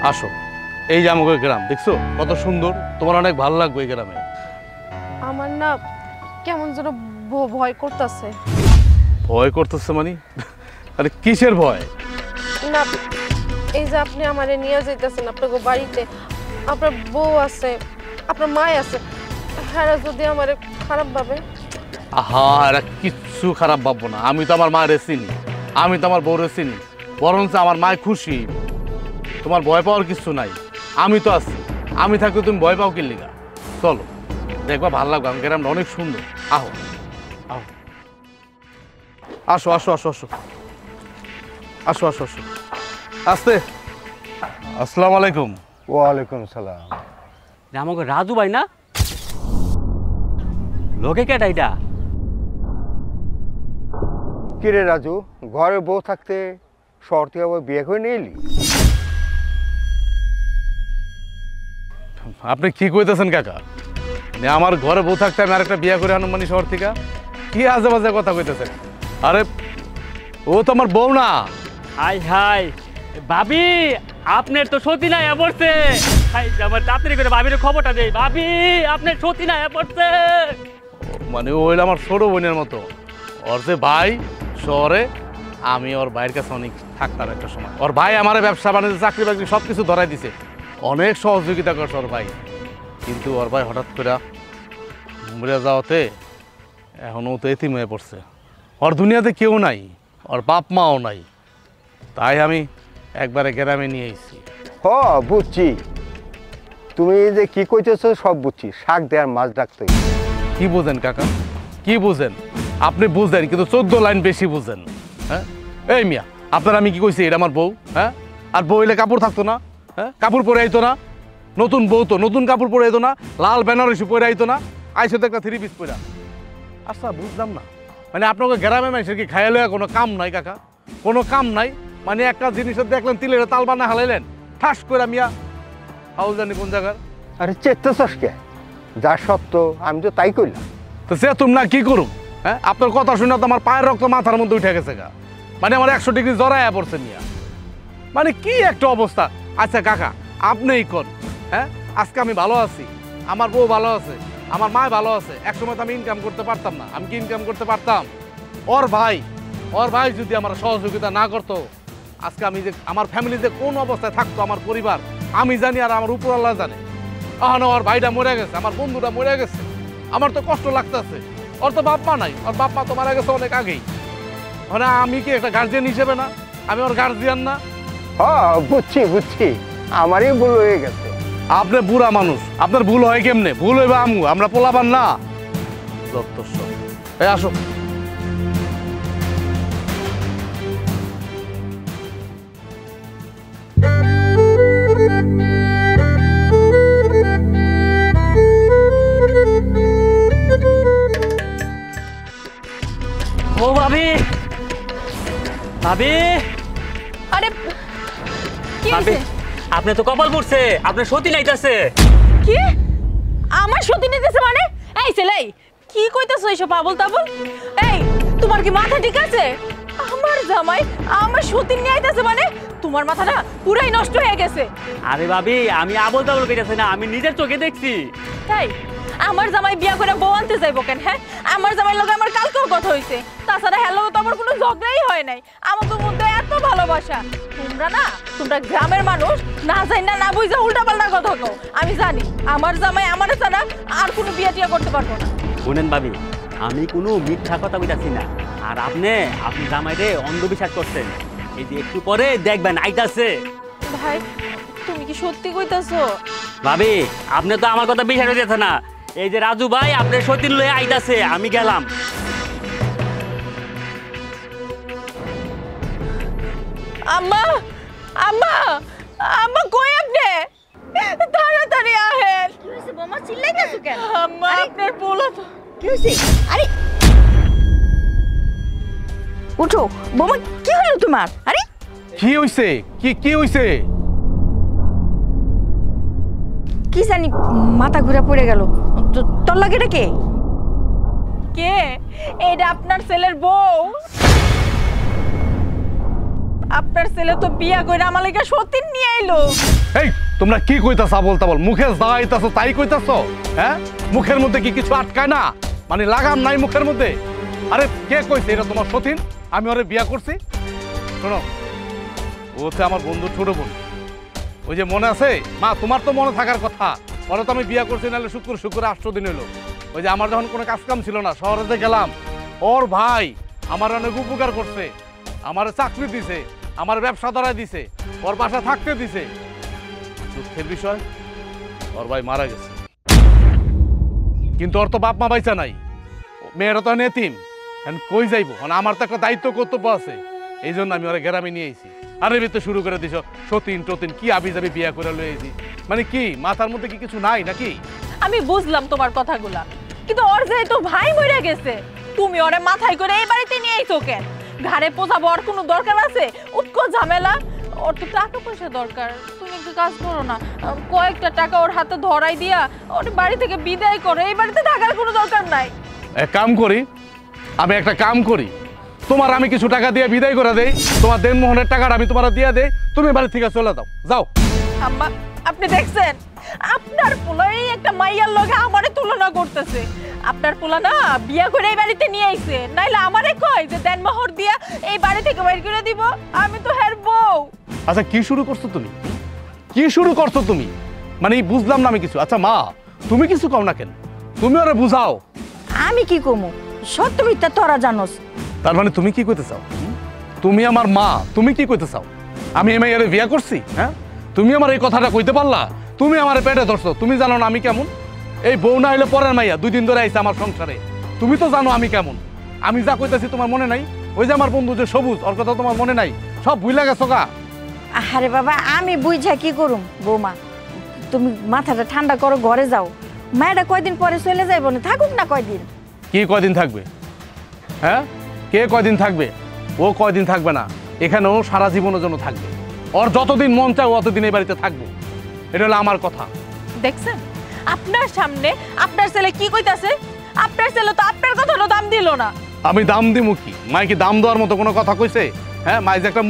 আসো, এই যে আমাকে গ্রাম দেখছো কত সুন্দর, তোমার অনেক ভালো লাগবে এই গ্রামে। আমার না কেমন যেন ভয় করতেছে। ভয় করতেছে মানে? আরে কিসের ভয়? না, এই যে আপনি আমারে নিয়ে যাইতেছেন আপনাকে বাড়িতে, আপনার বউ আছে, আপনার মা আছে, হ্যাঁ যদি আমারে খারাপ ভাবে। আহা, এরা কিচ্ছু খারাপ ভাববো না। আমি তো আমার মায়ের চিনি, আমি তো আমার বউরে চিনি, বরঞ্চ আমার মায় খুশি। তোমার ভয় পাওয়ার কিছু নাই, আমি তো আছি। আমি থাকলে তুমি ভয় পাও কি লিগা? চলো দেখবা, ভালো লাগবে। আমি গ্রামটা অনেক সুন্দর। আহো আহো, আসো আসো আসো আসো আসো আসো আসো আস্তে। আসসালামু আলাইকুম। ওয়ালাইকুম সালাম। আমাকে রাজু ভাই না? লোকে কেটা এটা? কিরে রাজু, ঘরে বউ থাকতে শহর থেকে আবার বিয়ে করে নিয়ে এলি? আপনি কি কইতেছেন কাকা? আমার ঘরে বউ থাকতে আমি আরেকটা বিয়ে করে আনুমানি শহর থেকে? কি আজে বাজে কথা কইতেছেন? আরে ও তো আমার বউ না। হাই হাই ভাবি, আপনার তো সতী না পড়ছে। আমার তাড়াতাড়ি করে ভাবির খবরটা দেই। ভাবি, আপনার সতী না পড়ছে। মানে ও হইলো আমার ছোট বোনের মতো। ওর যে ভাই শহরে, আমি ওর ভাইয়ের কাছে অনেক থাকতাম একটা সময়। ওর ভাই আমার ব্যবসা বাণিজ্য চাকরি বাকরি সব কিছু ধরাই দিছে, অনেক সহযোগিতা করছে ওর ভাই। কিন্তু ওর ভাই হঠাৎ করে মরে যাওয়াতে এখন ও তো এতিম হয়ে পড়ছে। ওর দুনিয়াতে কেউ নাই, ওর বাপ মাও নাই। তাই আমি একবারে গ্রামে নিয়ে এসেছি। হ, বুঝছি। তুমি যে কি কইতেছো সব বুঝছি। শাক দেয়ার মাছ ডাকতে। কি বুঝেন কাকা, কি বুঝেন? আপনি বুঝেন কিন্তু 14 লাইন বেশি বুঝেন। হ্যাঁ, এই মিয়া, আপনার আমি কি কইছি এটা আমার বউ? হ্যাঁ, আর বউ হইলে কাপড় থাকতো না? হ্যাঁ, কাপড় পরে আইতো না? নতুন বউ তো নতুন কাপড় পরে আইতো না? লাল বেনারসি পরে আইতো না? আইসো তো একটা 3 পিস পরা। আচ্ছা বুঝলাম না, মানে আপনাকে গ্রামে মানুষের কি খাইলে কোনো কাম নাই কাকা? কোনো কাম নাই? মানে একটা জিনিসের দেখলেন তিলের তাল বানা হালাইলেন, ঠাস করে মিয়া হাউল জানি কোন জায়গার। আরে চেত্তাছস কে? যা সত্য আমি তো তাই কইলাম। তো সে তুমি না কি করুম? হ্যাঁ, আপনার কথা শুনে তো আমার পায়ের রক্ত মাথার মধ্যে উঠে গেছে গা। মানে আমার 100 ডিগ্রি জড়াইয়া পড়ছে মিয়া। মানে কি একটা অবস্থা। আচ্ছা কাকা, আপনিই কোন। হ্যাঁ, আজকে আমি ভালো আছি, আমার বউ ভালো আছে, আমার মা ভালো আছে। একসময় তো আমি ইনকাম করতে পারতাম না, আমি কি ইনকাম করতে পারতাম? ওর ভাই যদি আমার সহযোগিতা না করতো, আজকে আমি যে আমার ফ্যামিলি যে কোন অবস্থায় থাকতো, আমার পরিবার আমি জানি আর আমার উপরওয়ালা জানে। আহানো, ওর ভাইটা মরে গেছে, আমার বন্ধুটা মরে গেছে, আমার তো কষ্ট লাগতেছে। ওর তো বাপ মা নাই, ওর বাপ মা তো মারা গেছে অনেক আগেই। মানে আমি কি একটা গার্জিয়ান হিসেবে না? আমি ওর গার্জিয়ান না? হ, বুঝছি। আমারই ভুল হয়ে গেছে। আপনি বুড়া মানুষ, আপনার ভুল হয় কেমনে? ভুল হইবা আমরা পোলাবান না? এই আসো। ও ভাবি, ভাবি, আরে কি ভাবি, হইছে? আপনি তো কপাল পড়ছে, আপনার সতী নাইতাছে। কি? আমার সতী নিতেছে মানে? এই ছেলে, কি কইতাছ এইসব পাগল তাবল? এই, তোমার কি মাথা ঠিক আছে? আমার জামাই আমার সতী নিয়ে আইতাছে মানে? তোমার মাথাটা পুরাই নষ্ট হয়ে গেছে। আরে ভাবি, আমি আবল তাবল কইতাছি না, আমি নিজের চোখে দেখছি। তাই আমার জামাই বিয়া করে বউ আনতে যাইব কেন? হ্যাঁ, আমার জামাই লগে আমার কালকেও কথা হইছে। তাছাড়া হ্যালো তো আমার কোনো ঝগড়াই হয় নাই। আমাদের মধ্যে এত ভালোবাসা। তোমরা গ্রামের মানুষ, না যাই না বুঝা উল্টাপাল্টা কথা কও। আমি জানি আমার জামাই আমার ছাড়া আর কোনো বিয়া টিয়া করতে পারবো না। শুনেন ভাবি, আমি কোনো মিথ্যা কথা কইতাছি না। আর আপনি জামাইরে অন্ধবিশ্বাস করছেন। এই যে একটু পরে দেখবেন আইতাছে। ভাই, তুমি কি সত্যি কইতাছো? ভাবি, আপনি তো আমার কথা বিশ্বাস হইতেছে না। এই যে রাজু ভাই আপনার সতীর লয়ে আইতাছে, আমি গেলাম। আম্মা, আম্মা, আম্মা কই আপনি? তাড়াতাড়ি আহেন। কি হইছে বোমা, চিল্লাইতাছো কেন? আম্মা, আপনার পোলা তো। কি হইছে? আরে উঠো বোমা, কি হলো তোমার? আরে কি হইছে? কি হইছে? কি জানি মাথা ঘুরে পড়ে গেল। তোর লাগে এটা কে? কে? এটা আপনার ছেলের বউ। আপনার ছেলে তো বিয়া করে আমার লাগা সতীন নিয়ে আইলো। এই তোমরা কি কইতাছ বলতা বল, মুখে যা আইতাছো তাই কইতাছ? হ্যাঁ, মুখের মধ্যে কি কিছু আটকায় না? মানে লাগাম নাই মুখের মধ্যে? আরে কে কইছে এটা তোমার সতীন? আমি ওরে বিয়া করছি? শোনো, ও হচ্ছে আমার বন্ধু ছোট বোন। ওই যে মনে আছে মা, তোমার তো মনে থাকার কথা, ওরা তো আমি বিয়া করছি, নাহলে শুক্র 8 দিন হলো। ওই যে আমার যখন কোনো কাজ কাম ছিল না, শহরে গেলাম, ওর ভাই আমার অনেক উপকার করছে, আমার চাকরি দিছে, আমার ব্যবসা ধরায় দিছে, ওর বাসা থাকতে দিছে। দুঃখের বিষয়, ওর ভাই মারা গেছে, কিন্তু ওর তো বাপ মা বাইচা নাই, মেয়েরা তো এতিম, কই যাইবো? আমার তো একটা দায়িত্ব কর্তব্য আছে, এই জন্য আমি ওরা গ্রামে নিয়ে এসেছি। আরে তো শুরু করে দিছ সতীন টতিন, কি আবি যাবি বিয়া করে লয়েছি, মানে কি মাথার মধ্যে কি কিছু নাই নাকি? আমি বুঝলাম তোমার কথাগুলা, কিন্তু ওর যেহেতু ভাই মরে গেছে, তুমি ওরে মাথায় করে এই বাড়িতে নিয়ে আইছো কেন? ঘাড়ে পোছাবো ওর কোনো দরকার আছে? উৎকো ঝামেলা, ওর তো টাকা পয়সা দরকার। তুমি একটু কাজ করো না, কয়েকটা টাকা ওর হাতে ধরাই দিয়া ওর বাড়ি থেকে বিদায় করো, এই বাড়িতে থাকার কোনো দরকার নাই। এক কাম করি, আমি একটা কাম করি, তোমার আমি কিছু টাকা দিয়ে বিদায় করে দেই, তোমার দেনমোহনের টাকাটা আমি তোমার দিয়ে দেই, তুমি বাড়ি থেকে চলে যাও, যাও। আম্মা, আপনি দেখছেন আপনার পোলাই একটা মাইয়ার লগে আমারে তুলনা করতেছে? আপনার পোলা না বিয়া করে এই বাড়িতে নিয়ে আইছে, নাইলে আমারে কয় যে দেনমোহর দিয়া এই বাড়ি থেকে বাইর করে দিব, আমি তো হের বউ। আচ্ছা কি শুরু করছো তুমি? কি শুরু করছো তুমি? মানে বুঝলাম না আমি কিছু। আচ্ছা মা, তুমি কিছু কও না কেন? তুমি ওরে বুঝাও। আমি কি কমু? সত্য মিথ্যা তোরা জানোস। তার মানে তুমি কি কইতে চাও? তুমি আমার মা, তুমি কি কইতে চাও? আমি এই মেয়েরে বিয়া করছি? হ্যাঁ, তুমি আমার এই কথাটা কইতে পারলা? তুমি আমার পেটে ধরছো, তুমি জানো না আমি কেমন? এই বউ না হইলে পরের মাইয়া, 2 দিন ধরে আইছে আমার সংসারে, তুমি তো জানো আমি কেমন। আমি যা কইতাছি তোমার মনে নাই? ওই যে আমার বন্ধু যে সবুজ, ওর কথা তোমার মনে নাই? সব ভুইলা গেছো গা? আরে বাবা, আমি বুঝা কি করুম? বৌমা, তুমি মাথাটা ঠান্ডা করো, ঘরে যাও। মায়েরা কয়দিন পরে চলে যাইব না, থাকুক না কয়দিন। কি কয়দিন থাকবে? হ্যাঁ, কে কয়দিন থাকবে? ও কয়দিন থাকবে না, এখানেও সারা জীবনের জন্য থাকবে। ওর যতদিন মন চায় অতদিন এই বাড়িতে থাকবো, এটা হলো আমার কথা। দেখছেন আপনার সামনে আপনার ছেলে কি কইতাছে? আপনার ছেলে তো আপনার কথারও দাম দিল না। আমি দাম দিমু কি? মাই কি দাম দেওয়ার মতো কোনো কথা কইছে? হ্যাঁ, মাই যে একটা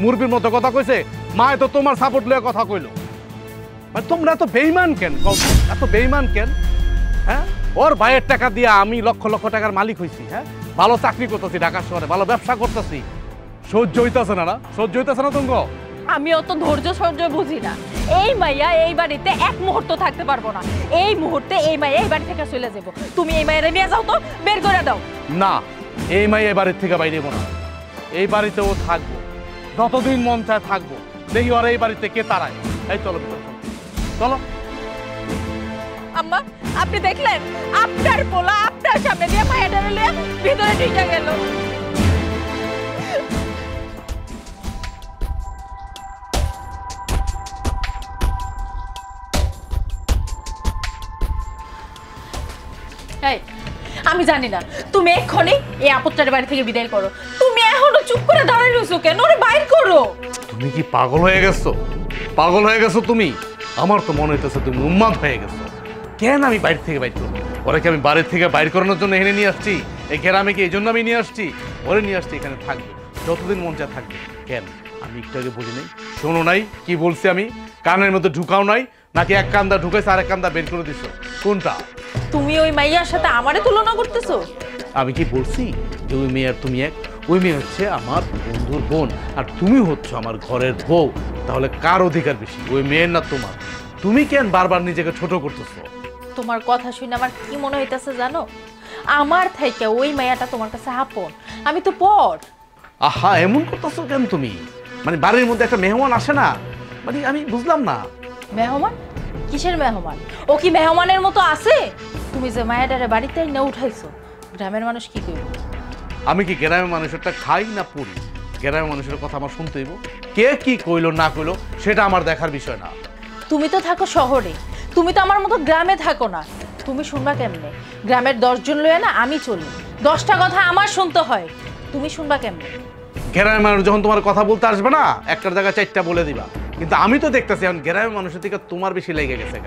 মুরব্বীর মতো কথা কইছে, মাই তো তোমার সাপোর্ট লয়ে কথা কইলো। মানে তোমরা এত বেইমান কেন? এত বেইমান কেন? হ্যাঁ, ওর ভাইয়ের টাকা দিয়ে আমি লক্ষ লক্ষ টাকার মালিক হইছি। হ্যাঁ, ভালো চাকরি করতেছি ঢাকা শহরে, ভালো ব্যবসা করতেছি, সহ্য হইতাছে না? সহ্য হইতাছে না তুমি? আমি অত ধৈর্য সহ্য বুঝি না। এই মাইয়া এই বাড়িতে এক মুহূর্ত থাকতে পারবো না, এই মুহূর্তে এই মাইয়া এই বাড়ি থেকে চলে যাবো। তুমি এই মাইয়ারে নিয়ে যাও তো, বের করে দাও। না, এই মাই এই বাড়ির থেকে বাইরে না, এই বাড়িতে ও থাকবো, যতদিন মন চায় থাকবো। দেখি ওরা এই বাড়িতে কে তারায়। এই চলো ভিতরে, চলো। আম্মা, আপনি দেখলেন আপনার পোলা আপনার সামনে দিয়ে মাইয়াটা নিয়ে ভিতরে ঢুকে গেল। আমি জানি না, তুমি এক্ষুনি এই আপত্তার বাড়ি থেকে বিদায় করো। তুমি এখনো চুপ করে দাঁড়িয়ে রয়েছো কেন? ওরে বাইর করো। তুমি কি পাগল হয়ে গেছো? পাগল হয়ে গেছো তুমি? আমার তো মনে হইতেছে তুমি উন্মাদ হয়ে গেছো। কেন আমি বাইরে থেকে বাইর করবো? ওরা কি আমি বাড়ির থেকে বাইর করানোর জন্য এখানে নিয়ে আসছি? এই গ্রামে কি এই জন্য আমি নিয়ে আসছি? ওরে নিয়ে আসছি এখানে থাকবে, যতদিন মন চায় থাকবে। কেন আমি একটু আগে বলি নাই? শোনো নাই কি বলছি আমি? কানের মধ্যে ঢুকাও নাই নাকি? এক কান্দা ঢুকাইছে আর এক কান্দা বের করে দিছো, কোনটা? তুমি ওই মাইয়ার সাথে আমারে তুলনা করতেছো? আমি কি বলছি যে ওই মেয়ে আর তুমি এক? ওই মেয়ে হচ্ছে আমার বন্ধুর বোন, আর তুমি হচ্ছে আমার ঘরের বউ। তাহলে কার অধিকার বেশি, ওই মেয়ের না তোমার? তুমি কেন বারবার নিজেকে ছোট করতেছো? তোমার কথা শুনে আমার কি মনে হইতাছে জানো? আমার থেকে ওই মাইয়াটা তোমার কাছে আপন, আমি তো পর। আহা, এমন করতেছো কেন তুমি? মানে বাড়ির মধ্যে একটা মেহমান আসে না, মানে আমি বুঝলাম না। মেহমান? কিসের মেহমান? ও কি মেহমানের মতো আছে? তুমি যে মায়াটারে বাড়িতে না উঠাইছো, গ্রামের মানুষ কি কইব? আমি কি গ্রামের মানুষেরটা খাই না পড়ি? গ্রামের মানুষের কথা আমার শুনতে হইব? কে কি কইলো না কইলো সেটা আমার দেখার বিষয় না। তুমি তো থাকো শহরে, তুমি তো আমার মতো গ্রামে থাকো না। তুমি শুনবা কেমনে? গ্রামের 10 জন লয়ে না আমি চলি, 10টা কথা আমার শুনতে হয়, তুমি শুনবা কেমনে? গ্রামের মানুষ যখন তোমার কথা বলতে আসবে না, একটার জায়গায় 4টা বলে দিবা। কিন্তু আমি তো দেখতেছি এখন গ্রামের মানুষের থেকে তোমার বেশি লেগে গেছে।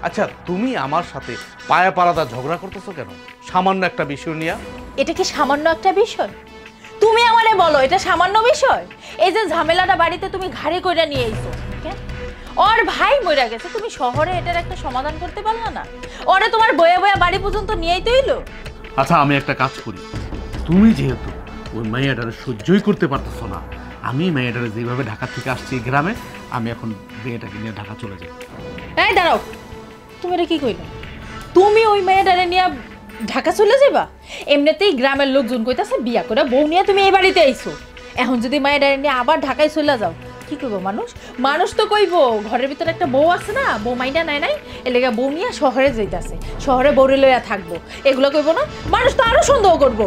আচ্ছা, তুমি আমার সাথে পায়া পারাদা ঝগড়া করতেছো কেন সামান্য একটা বিষয় নিয়ে? এটা কি সামান্য একটা বিষয়? তুমি আমারে বলো এটা সামান্য বিষয়? এই যে ঝামেলাটা বাড়িতে তুমি ঘাড়ে কইরা নিয়ে আইছো, কেন? ওর ভাই মইরা গেছে, তুমি শহরে এটার একটা সমাধান করতে পারলা না? ওরে তোমার বয়া বয়া বাড়ি পর্যন্ত নিয়েই তো এলো। আচ্ছা আমি একটা কাজ করি, তুমি যেহেতু ওই মেয়েটারে সহ্যই করতে পারতেছো না, আমি মেয়েটারে যেভাবে ঢাকা থেকে আসছি গ্রামে, আমি এখন মেয়েটাকে নিয়ে ঢাকা চলে যাই। এই দাঁড়াও, তুমি এটা কি কইলে? তুমি ওই মেয়েটারে নিয়ে ঢাকা চলে যাবা? এমনিতেই গ্রামের লোকজন কইতাছে বিয়া করে বউ নিয়ে তুমি এই বাড়িতে আইছো, এখন যদি মেয়েটারে নিয়ে আবার ঢাকায় চলে যাও কি করবো মানুষ? মানুষ তো কইবো ঘরের ভিতরে একটা বউ আছে না, বউ মাইনা নাই নাই এলাকা বউ নিয়ে শহরে যাইতাছে, শহরে বউরে লইয়া থাকবো, এগুলো কইবো না? মানুষ তো আরো সন্দেহ করবো।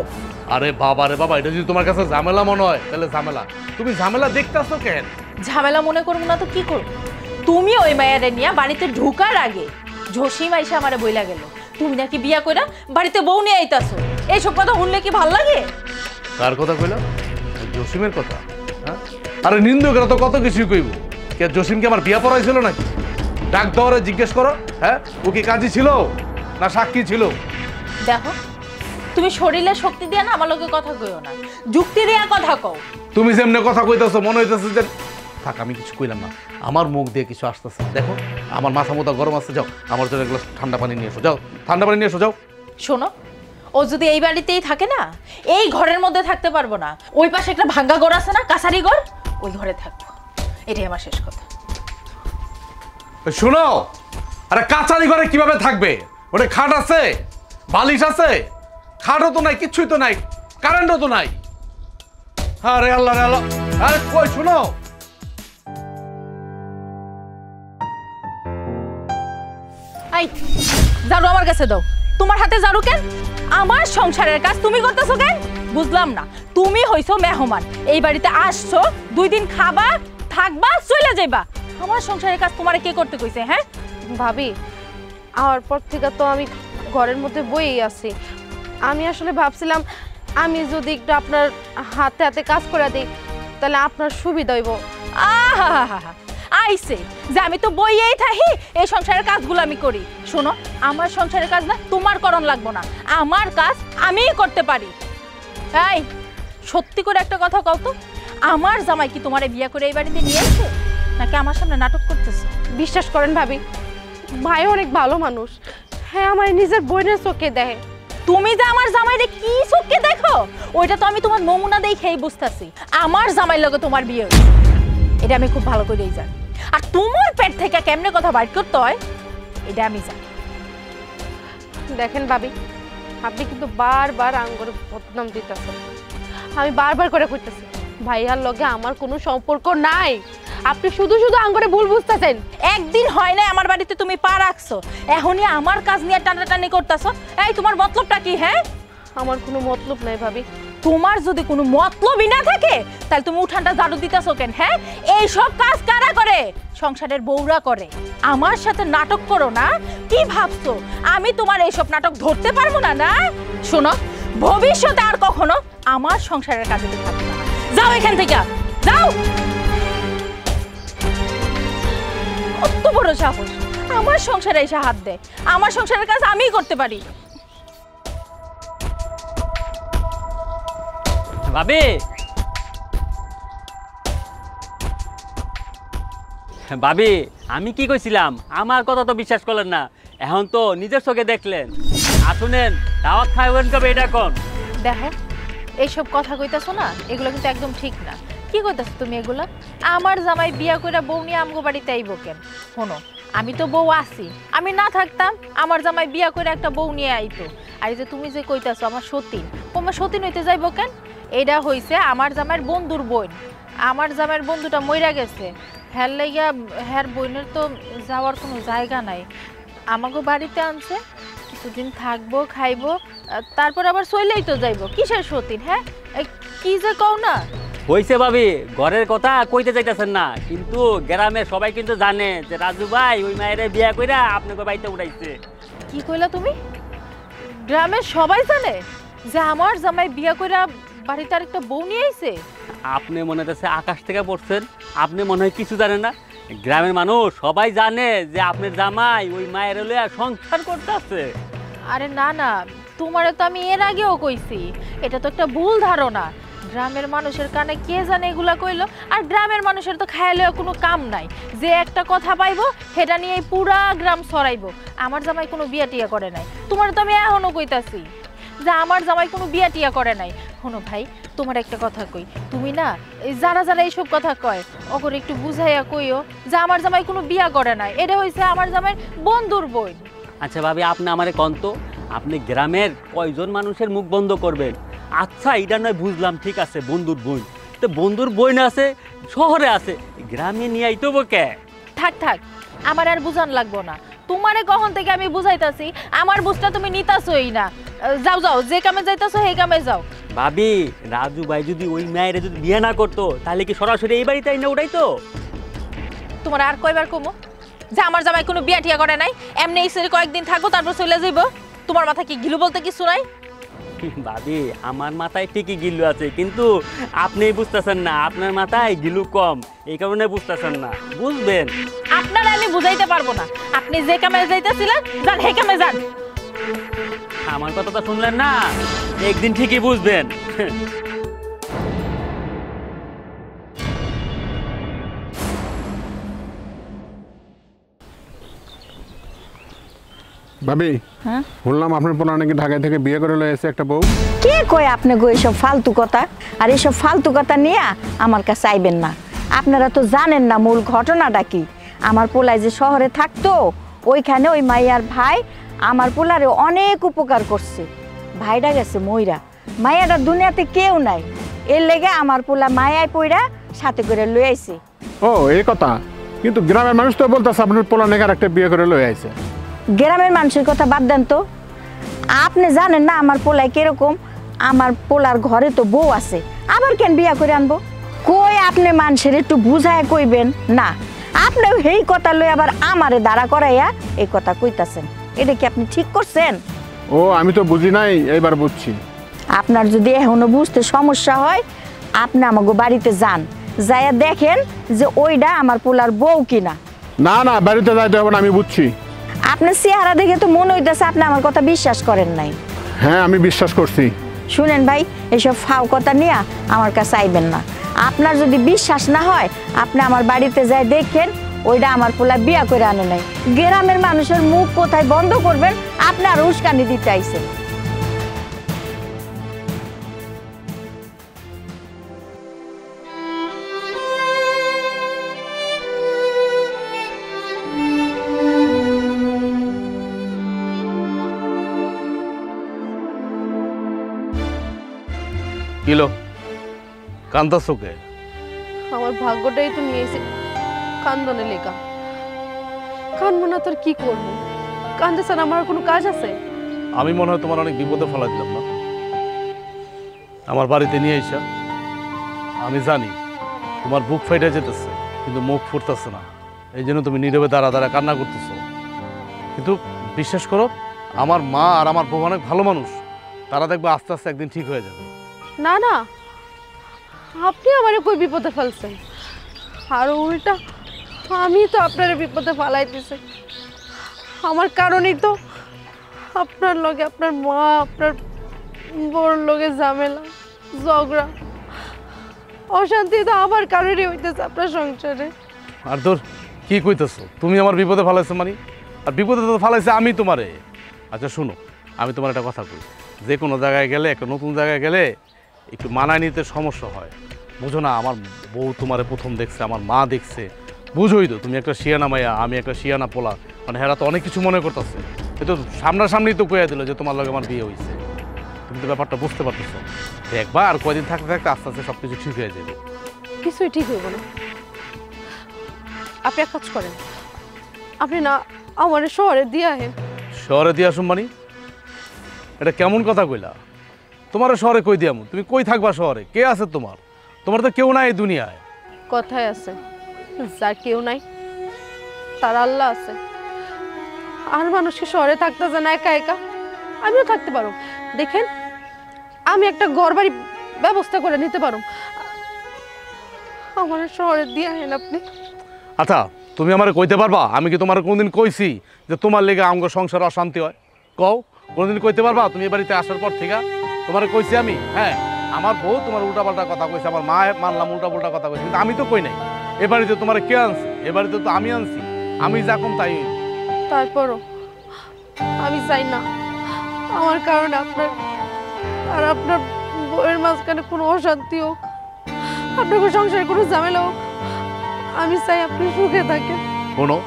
আরে বাবা রে বাবা, এটা যদি তোমার কাছে ঝামেলা মনে হয় তাহলে ঝামেলা, তুমি ঝামেলা দেখতেছো কেন? ঝামেলা মনে করবো না তো কি করবো? তুমি ওই মেয়েরে নিয়ে বাড়িতে ঢুকার আগে জসিম আইসা আমারে বইলা গেল তুমি নাকি বিয়া কইরা বাড়িতে বউ নিয়ে আইতাছো। এইসব কথা শুনলে কি ভাল লাগে? কার কথা কইলা? জসিমের কথা? হ্যাঁ, আরে নিন্দুকেরা তো কত কিছুই কইব। কে জসিমকে আমার বিয়া পড়াইছিল নাকি? ডাক দরে জিজ্ঞেস করো। হ্যাঁ, ও কি কাজী ছিল না সাক্ষী ছিল? দেখো, তুমি শরীরের শক্তি দিয়ে না আমার লগে কথা কইও না, যুক্তি দিয়া কথা কও। তুমি যেমনে কথা কইতাছো মনে হইতাছে যে থাক আমি কিছু কইলাম না, আমার মুখ দিয়ে কিছু আসতেছে। দেখো আমার মাথা মোটা গরম আছে, যাও আমার জন্য এক গ্লাস ঠান্ডা পানি নিয়ে এসো, যাও ঠান্ডা পানি নিয়ে এসো যাও। শোনো, ও যদি এই বাড়িতেই থাকে না, এই ঘরের মধ্যে থাকতে পারবো না, ওই পাশে একটা ভাঙ্গা ঘর আছে না, কাছারি ঘর, ওই ঘরে থাকবো। এটাই আমার শেষ কথা। শোনো, আরে কাছারি ঘরে কিভাবে থাকবে? ওটা খাট আছে, বালিশ আছে? খাটও তো নাই, কিচ্ছুই তো নাই, কারেন্টও তো নাই। আরে আল্লাহ রে আল্লাহ, আরে কই শোনো, আই ঝাড়ু আমার কাছে দাও। তোমার হাতে ঝাড়ু কেন? আমার সংসারের কাজ তুমি করতেছো কেন? বুঝলাম না। তুমি হইছো মেহমান, এই বাড়িতে আসছো, 2 দিন খাবা, থাকবা, চলে যাইবা। আমার সংসারের কাজ তোমারে কে করতে কইছে? হ্যাঁ ভাবি, আমার পর থেকে তো আমি ঘরের মধ্যে বইই আছি। আমি আসলে ভাবছিলাম আমি যদি একটু আপনার হাতে হাতে কাজ করে দিই তাহলে আপনার সুবিধা হইব। আহা আইছে যে আমি তো বইয়েই থাকি, এই সংসারের কাজগুলো আমি করি। শোনো, আমার সংসারের কাজ না তোমার করণ লাগবো না, আমার কাজ আমিই করতে পারি। এই সত্যি করে একটা কথা কও তো, আমার জামাই কি তোমারে বিয়ে করে এই বাড়িতে নিয়ে আসছে নাকি আমার সামনে নাটক করতেছে? বিশ্বাস করেন ভাবি, ভাই অনেক ভালো মানুষ। হ্যাঁ, আমার নিজের বোনের চোখে দেখে। তুমি যে আমার জামাইরে কি চোখে দেখো ওইটা তো আমি তোমার নমুনা দেখেই বুঝতাছি। আমার জামাইর লগে তোমার বিয়ে হয়েছে, এটা আমি খুব ভালো করেই জানি। আর তোমার পেট থেকে কেমনে কথা বাইর করতে হয় এটা আমি জানি। দেখেন ভাবি, আপনি কিন্তু বারবার আঙ্গুরে বদনাম দিতেছেন। আমি বারবার করে কইতেছি ভাইয়ার লগে আমার কোনো সম্পর্ক নাই। আপনি শুধু শুধু আঙ্গুরে ভুল বুঝতেছেন। একদিন হয় না আমার বাড়িতে তুমি পা রাখছো, এখনই আমার কাজ নিয়ে টানাটানি করতেছো। এই তোমার মতলবটা কি? হ্যাঁ, আমার কোনো মতলব নাই ভাবি। তোমার যদি কোনো মতলবই না থাকে তাহলে তুমি উঠানটা ঝাড়ু দিতেছো কেন? হ্যাঁ, এই সব কাজ কারা করে? সংসারের বউরা করে। আমার সাথে নাটক করো না। কি ভাবছো আমি তোমার এইসব নাটক ধরতে পারবো না? না শোনো, ভবিষ্যতে আর কখনো আমার সংসারের কাজে থাকবে না। যাও এখান থেকে, যাও। কত বড় সাহস আমার সংসারে এসে হাত দেয়। আমার সংসারের কাজ আমিই করতে পারি। ভাবি, ভাবি আমি কি কইছিলাম? আমার কথা তো বিশ্বাস করলেন না, এখন তো নিজের চোখে দেখলেন। আসুনেন দাওয়াত খাইবেন কবে এটা কোন? দেখো, এইসব কথা কইতাছো না, এগুলো কিন্তু একদম ঠিক না। কি কইতাছো তুমি এগুলা? আমার জামাই বিয়া কইরা বউ নিয়ে আমগো বাড়িতে আইবো কেন? শোনো, আমি তো বউ আছি, আমি না থাকতাম আমার জামাই বিয়া করে একটা বউ নিয়ে আইতো। আর এই যে তুমি যে কইতাছো আমার সতীন, তোমার সতীন হইতে যাইবো কেন? এটা হইছে আমার জামাইয়ের বন্ধুর বোন। আমার জামাইয়ের বন্ধুটা মইরা গেছে, হ্যার লাইগা হ্যার বোনের তো যাওয়ার কোনো জায়গা নাই, আমাগো বাড়িতে আনছে, কিছুদিন থাকবো, খাইবো, তারপর আবার চলেই তো যাইবো। কিসের সতীন? হ্যাঁ, কি যে কও না। হইছে ভাবি, ঘরের কথা কইতে যাইতেছেন না, কিন্তু গ্রামের সবাই কিন্তু জানে যে রাজু ভাই ওই মায়ের বিয়া কইরা আপনাকে বাড়িতে উঠাইছে। কি কইলা তুমি? গ্রামের সবাই জানে যে আমার জামাই বিয়া কইরা বাড়িতে আরেকটা বউ নিয়ে আইছে? আপনি মনে হচ্ছে আকাশ থেকে পড়ছেন, আপনি মনে হয় কিছু জানেন না। গ্রামের মানুষ সবাই জানে যে আপনার জামাই ওই মায়ের লইয়া সংসার করতেছে। আরে না না, তোমারে তো আমি এর আগেও কইছি, এটা তো একটা ভুল ধারণা। গ্রামের মানুষের কানে কে জানে এগুলা কইলো, আর গ্রামের মানুষের তো খায়ালে কোনো কাম নাই, যে একটা কথা পাইবো সেটা নিয়ে পুরা গ্রাম ছড়াইবো আমার জামাই কোনো বিয়া টিয়া করে নাই। তোমার তো আমি এখনো কইতাছি যে আমার জামাই কোনো বিয়া টিয়া করে নাই। শোনো ভাই, তোমার একটা কথা কই, তুমি না এই যারা যারা এইসব কথা কয় ওকে একটু বুঝাইয়া কইও যে আমার জামাই কোনো বিয়া করে নাই, এটা হইছে আমার জামাই বন্ধুর বোন। আচ্ছা ভাবি, আপনি আমারে কন তো, আপনি গ্রামের কয়জন মানুষের মুখ বন্ধ করবেন? আচ্ছা এটা নয় বুঝলাম, ঠিক আছে বন্ধুর বোন, তো বন্ধুর বোন আছে শহরে আছে, গ্রামে নিয়ে আইতো কে? থাক থাক, আমার আর বুঝান লাগবো না, তোমারে কখন থেকে আমি বুঝাইতাছি, আমার বুঝটা তুমি নিতাছই না। যাও যাও, যে কামে যাইতাছো সেই কামে যাও। ভাবি, রাজু ভাই যদি ওই মায়ের যদি বিয়ে না করতো তাহলে কি সরাসরি এই বাড়িতে না উঠাইতো? তোমার আর কয়বার কমো যে আমার জামাই কোনো বিয়া টিয়া করে নাই, এমনি এই সেরে কয়েকদিন থাকবো তারপর চলে যাইবো? তোমার মাথা কি গিলু বলতে কিছু নাই? ভাবি, আমার মাথায় ঠিকই গিলু আছে, কিন্তু আপনি বুঝতেছেন না, আপনার মাথায় গিলু কম, এই কারণে বুঝতেছেন না, বুঝবেন। আপনারা আমি বুঝাইতে পারবো না, আপনি যে কামে যাইতেছিলেন যান সেই কামে যান। আমার কথা তো শুনলেন না, একদিন ঠিকই বুঝবেন। ভাবি, হ্যাঁ বললাম আপনার পোলা নাকি ঢাকায় থেকে বিয়ে করে লয়ে এসে একটা বউ। কে কয় আপনি গো এইসব ফালতু কথা? আর এইসব ফালতু কথা নিয়ে আমার কাছে আইবেন না। আপনারা তো জানেন না মূল ঘটনাটা কি। আমার পোলায় যে শহরে থাকতো, ওইখানে ওই মাইয়ার ভাই আমার পোলারে অনেক উপকার করছে। ভাইটা গেছে মইরা, মাইয়াটা দুনিয়াতে কেউ নাই, এর লেগে আমার পোলা মায়ায় পইরা সাথে করে লই আইছে। ও এই কথা, কিন্তু গ্রামের মানুষ তো বলতেছে আপনার পোলা নাকি আর একটা বিয়ে করে লয়ে আইছে। গ্রামের মানুষের কথা বাদ দেন তো, আপনি জানেন না আমার পোলায় কিরকম? আমার পোলার ঘরে তো বউ আছে, আবার কেন বিয়া করে আনবো? কই আপনি মানুষের একটু বুঝায় কইবেন না, আপনি এই কথা লই আবার আমারে দাঁড়া করাইয়া এই কথা কইতাছেন, এটা কি আপনি ঠিক করছেন? ও আমি তো বুঝি নাই, এইবার বুঝছি। আপনার যদি এখনো বুঝতে সমস্যা হয়, আপনি আমাকে বাড়িতে যান, যাইয়া দেখেন যে ওইটা আমার পোলার বউ কিনা। না না, বাড়িতে যাইতে হবে না, আমি বুঝছি। আপনার চেহারা দেখে তো মনে হইতেছে আপনি আমার কথা বিশ্বাস করেন নাই। হ্যাঁ আমি বিশ্বাস করছি। শুনেন ভাই, এসব ফাও কথা নিয়ে আমার কাছে আইবেন না। আপনার যদি বিশ্বাস না হয়, আপনি আমার বাড়িতে যাই দেখেন ওইটা আমার পোলা বিয়া করে আনে নাই। গ্রামের মানুষের মুখ কোথায় বন্ধ করবেন, আপনি আর উস্কানি দিতে আইছেন। কিলো কান্দাছো কে? আমার ভাগ্যটাই তো নিয়ে এসে কান্দনে লেখা। কান্দবো না তোর কি করবো? কান্দে স্যার আমার কোনো কাজ আছে? আমি মনে হয় তোমার অনেক বিপদে ফেলা দিলাম না? আমার বাড়িতে নিয়ে আইসা আমি জানি তোমার বুক ফাইটে যেতেছে, কিন্তু মুখ ফুটতেছে না, এই জন্য তুমি নীরবে দাঁড়া দাঁড়া কান্না করতেছো। কিন্তু বিশ্বাস করো, আমার মা আর আমার বউ অনেক ভালো মানুষ, তারা দেখবে আস্তে আস্তে একদিন ঠিক হয়ে যাবে। না না, আপনি আমার কই বিপদে ফেলছেন, আর উল্টা আমি তো আপনার বিপদে ফেলাইতেছি। আমার কারণেই তো আপনার লগে আপনার মা আপনার বড় লগে ঝামেলা ঝগড়া অশান্তি তো আমার কারণেই হইতেছে আপনার সংসারে। আর তোর কি কইতেছো? তুমি আমার বিপদে ফেলাইছো মানে? আর বিপদে তো ফেলাইছে আমি তোমারে। আচ্ছা শুনো, আমি তোমার একটা কথা কই, যে কোনো জায়গায় গেলে, একটা নতুন জায়গায় গেলে একটু মানায় নিতে সমস্যা হয়, বুঝো না? আমার বউ তোমারে প্রথম দেখছে, আমার মা দেখছে, বুঝোই তো তুমি একটা শিয়ানা মাইয়া, আমি একটা শিয়ানা পোলা, মানে হেরা তো অনেক কিছু মনে করতেছে। কিন্তু সামনাসামনি তো কইয়া দিল যে তোমার লগে আমার বিয়ে হয়েছে, তুমি তো ব্যাপারটা বুঝতে পারতেছো। দেখবা আর কয়দিন থাকতে থাকতে আস্তে আস্তে সব কিছু ঠিক হয়ে যাবে। কিছুই ঠিক হইব না। আপনি এক কাজ করেন, আপনি না আমার শহরে দিয়ে আহেন। শহরে দিয়ে আসুন মানে? এটা কেমন কথা কইলা? তোমার শহরে কই দিয়ামু? তুমি কই থাকবা শহরে? কে আছে তোমার? তোমার তো কেউ নাই এই দুনিয়ায়। কথায় আছে, যার কেউ নাই তার আল্লাহ আছে। আর মানুষকে শহরে থাকতে যায় না একা একা, আমিও থাকতে পারো। দেখেন আমি একটা ঘর বাড়ি ব্যবস্থা করে নিতে পারো, আমার শহরে দিয়ে আহেন আপনি। আচ্ছা তুমি আমার কইতে পারবা আমি কি তোমার কোনদিন কইছি যে তোমার লেগে আমার সংসার অশান্তি হয়? কও, কোনদিন কইতে পারবা তুমি এ বাড়িতে আসার পর থেকে? তোমার কইছি আমি? হ্যাঁ, আমার বউ তোমার উল্টাপাল্টা কথা কইছে, আমার মা মানলাম উল্টাপাল্টা কথা কইছে, কিন্তু আমি তো কই নাই। এ বাড়িতে তোমার কে আনছে? এ বাড়িতে তো আমি আনছি, আমি যা কম তাই হইব। তারপরও আমি চাই না আমার কারণে আপনার আর আপনার বউয়ের মাঝখানে কোনো অশান্তি হোক, আপনার সংসারে কোনো ঝামেলা হোক। আমি চাই আপনি সুখে থাকেন। শোনো,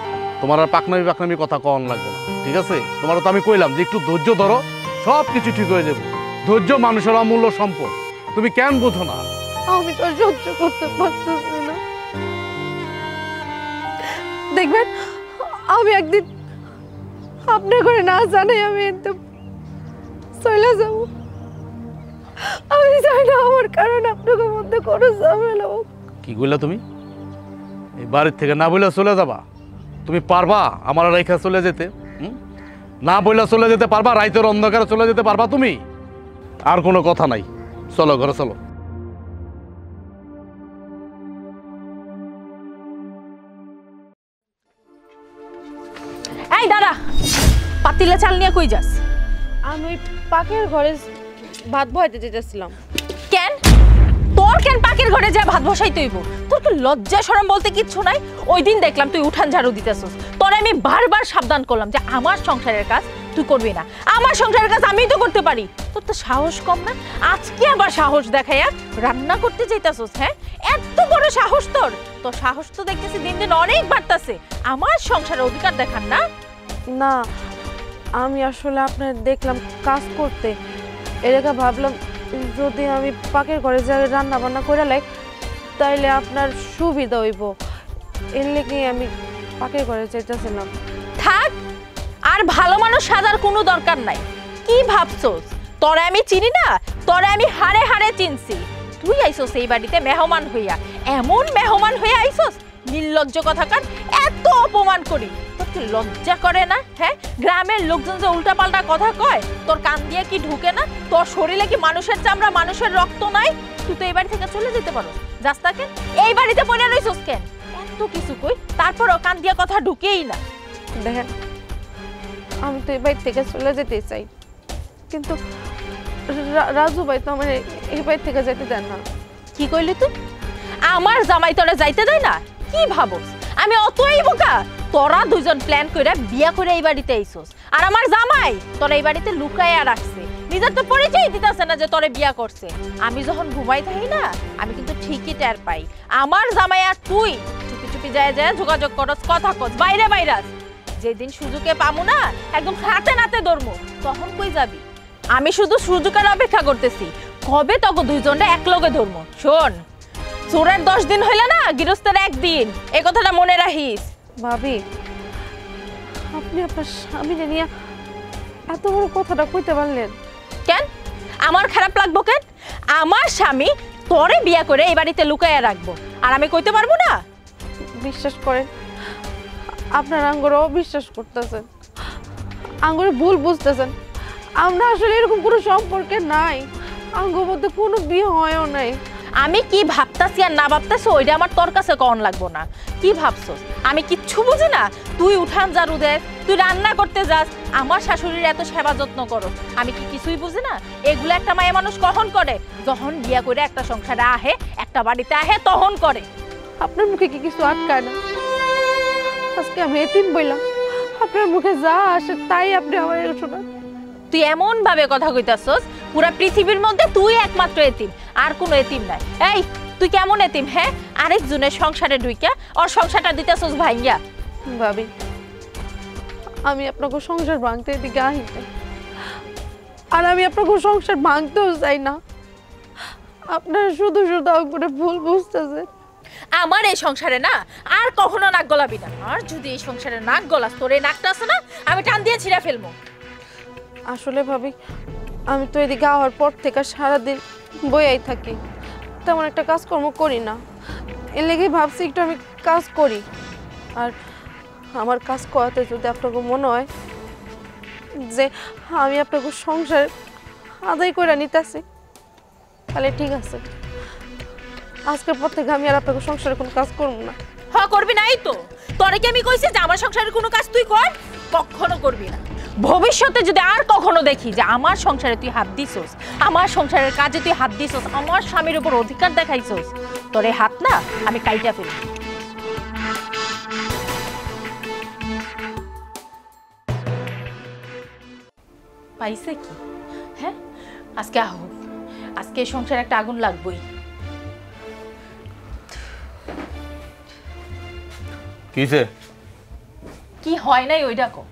তোমার আর পাকনামি কথা কন লাগবে না, ঠিক আছে? তোমার তো আমি কইলাম যে একটু ধৈর্য ধরো, সব কিছু ঠিক হয়ে যাবে। ধৈর্য মানুষের অমূল্য সম্পদ, তুমি কেন বোঝো না? আমি তো সহ্য করতে পারতেছি না। দেখবেন আমি একদিন আপনার ঘরে না জানাই আমি এতে চলে যাব। আমি চাই না আমার কারণে আপনাদের মধ্যে কোনো ঝামেলা হোক। কি কইলা তুমি? এই বাড়ির থেকে না বইলা চলে যাবা? তুমি পারবা আমার রেখা চলে যেতে? না বইলা চলে যেতে পারবা? রাইতের অন্ধকারে চলে যেতে পারবা তুমি? আর কোনো কথা নাই, চলো ঘরে চলো। এই দাঁড়া, পাতিলা চাল নিয়ে কই যাস? আমি ওই পাখির ঘরে ভাত বসাইতে যেতেছিলাম। কেন তোর কেন পাখির ঘরে যা ভাত বসাইতে হইব? তোর কি লজ্জা শরম বলতে কিচ্ছু নাই? ওই দিন দেখলাম তুই উঠান ঝাড়ু দিতেছস। তোরে আমি বারবার সাবধান করলাম যে আমার সংসারের কাজ তুই করবি না, আমার সংসারের কাজ আমিই তো করতে পারি। তোর তো সাহস কম না? আজকে আবার সাহস দেখাইয়া রান্না করতে যাইতাছস? হ্যাঁ, এত বড় সাহস তোর? তোর সাহস তো দেখতেছি দিন দিন অনেক বাড়তাছে। আমার সংসারের অধিকার দেখান না? না, আমি আসলে আপনার দেখলাম কাজ করতে, এলাকা ভাবলাম যদি আমি পাখির ঘরে যাই রান্না বান্না করে লাই তাইলে আপনার সুবিধা হইব, এর লেগে আমি পাখির ঘরে যেতেছিলাম। থাক, আর ভালো মানুষ সাজার কোনো দরকার নাই। কি ভাবছস তোরে আমি চিনি না? তোরে আমি হাড়ে হাড়ে চিনছি। তুই আইছস এই বাড়িতে মেহমান হইয়া, এমন মেহমান হইয়া আইছস নির্লজ্জ কথাকার। এত অপমান করি, তোর কি লজ্জা করে না? হ্যাঁ, গ্রামের লোকজন যে উল্টাপাল্টা কথা কয় তোর কান দিয়ে কি ঢুকে না? তোর শরীরে কি মানুষের চামড়া মানুষের রক্ত নাই? তুই তো এই বাড়ি থেকে চলে যেতে পারো। যাস না কেন? এই বাড়িতে পড়ে রইছস কেন? এত কিছু কই তারপরও কান দিয়ে কথা ঢুকেই না। দেখেন, আমি তো এই বাড়ি থেকে চলে যেতে চাই, কিন্তু রাজু ভাই তো আমার এই বাড়ি থেকে যেতে দেন না। কি কইলি তুই? আমার জামাই তোরা যাইতে দেয় না? কি ভাবস আমি অতই বোকা? তোরা দুজন প্ল্যান করে বিয়া করে এই বাড়িতে আইছস, আর আমার জামাই তোরা এই বাড়িতে লুকাইয়া রাখছে। নিজের তো পরিচয় দিতেছে না যে তোরে বিয়া করছে। আমি যখন ঘুমাই থাকি না, আমি কিন্তু ঠিকই টের পাই আমার জামাই আর তুই চুপি চুপি যায় যায় যোগাযোগ করস, কথা কস, বাইরে বাইরাস। যেদিন সুযোগে পামু না, একদম হাতে নাতে ধরমু, তখন কই যাবি? আমি শুধু সুযোগের অপেক্ষা করতেছি, কবে তখন দুইজনে একলগে ধরমু। শোন, চোরের 10 দিন হইলে না গৃহস্থের 1 দিন, এই কথাটা মনে রাখিস। ভাবি, আপনি আপনার স্বামীকে নিয়ে এত বড় কথাটা কইতে পারলেন কেন? আমার খারাপ লাগবো কেন? আমার স্বামী তোরে বিয়া করে এই বাড়িতে লুকাইয়া রাখবো, আর আমি কইতে পারবো না? বিশ্বাস করেন, আপনার আঙ্গুরে অবিশ্বাস করতেছেন, আঙ্গুরে ভুল বুঝতেছেন। আমরা আসলে এরকম কোনো সম্পর্কে নাই, আঙ্গুর মধ্যে কোনো বিয়ে হয়ও নাই। আমি কি ভাবতাছি আর না ভাবতাছি ওইটা আমার তোর কাছে কন লাগবো না। কি ভাবছস আমি কিচ্ছু বুঝি না? তুই উঠান ঝাড়ু দে, তুই রান্না করতে যাস, আমার শাশুড়ির এত সেবা যত্ন করো, আমি কি কিছুই বুঝি না? এগুলো একটা মায়া মানুষ কখন করে? যখন বিয়া করে একটা সংসারে আহে, একটা বাড়িতে আহে, তখন করে। আপনার মুখে কি কিছু আটকায় না? আজকে আমি এতিম বইলাম, আপনার মুখে যা আসে তাই আপনি আমার শোনান। তুই এমন ভাবে কথা কইতাছস পুরা পৃথিবীর মধ্যে তুই একমাত্র এতিম, আর কোনো এতিম নাই। এই তুই কেমন এতিম? হ্যাঁ, আরেকজনের সংসারে ঢুইকা ওর সংসারটা দিতেছস ভাইয়া। ভাবি, আমি আপনাকে সংসার ভাঙতে এদিকে আহি নাই, আর আমি আপনাকে সংসার ভাঙতেও চাই না। আপনারা শুধু শুধু করে ভুল বুঝতেছেন। আমার এই সংসারে না আর কখনো নাক গলাবি না, আর যদি এই সংসারে নাক গলাস তোর এই নাকটা আছে না আমি টান দিয়ে ছিঁড়ে ফেলবো। আসলে ভাবি, আমি তো এদিকে আওয়ার পর থেকে সারাদিন বইয়াই থাকি, তেমন একটা কাজকর্ম করি না। এর লেগে ভাবছি একটু আমি কাজ করি, আর আমার কাজ করাতে যদি আপনাকে মনে হয় যে আমি আপনাকে সংসার আদায় করে নিতেছি, তাহলে ঠিক আছে। আজকের পর থেকে আমি আর আপনাকে সংসারে কোনো কাজ করব না। হ্যাঁ, করবি না? এই তো তোরে কি আমি কইছি যে আমার সংসারের কোনো কাজ তুই কর? কখনো করবি না। ভবিষ্যতে যদি আর কখনো দেখি যে আমার সংসারে তুই হাত দিছস, আমার সংসারের কাজে তুই হাত দিছস, আমার স্বামীর উপর অধিকার দেখাইছস, তোর এই হাত না আমি কাইটা ফেলি। পাইছে কি? হ্যাঁ, আজকে আহ, আজকে এই সংসারে একটা আগুন লাগবই। কিসে? কি হয় নাই ওইটা কো?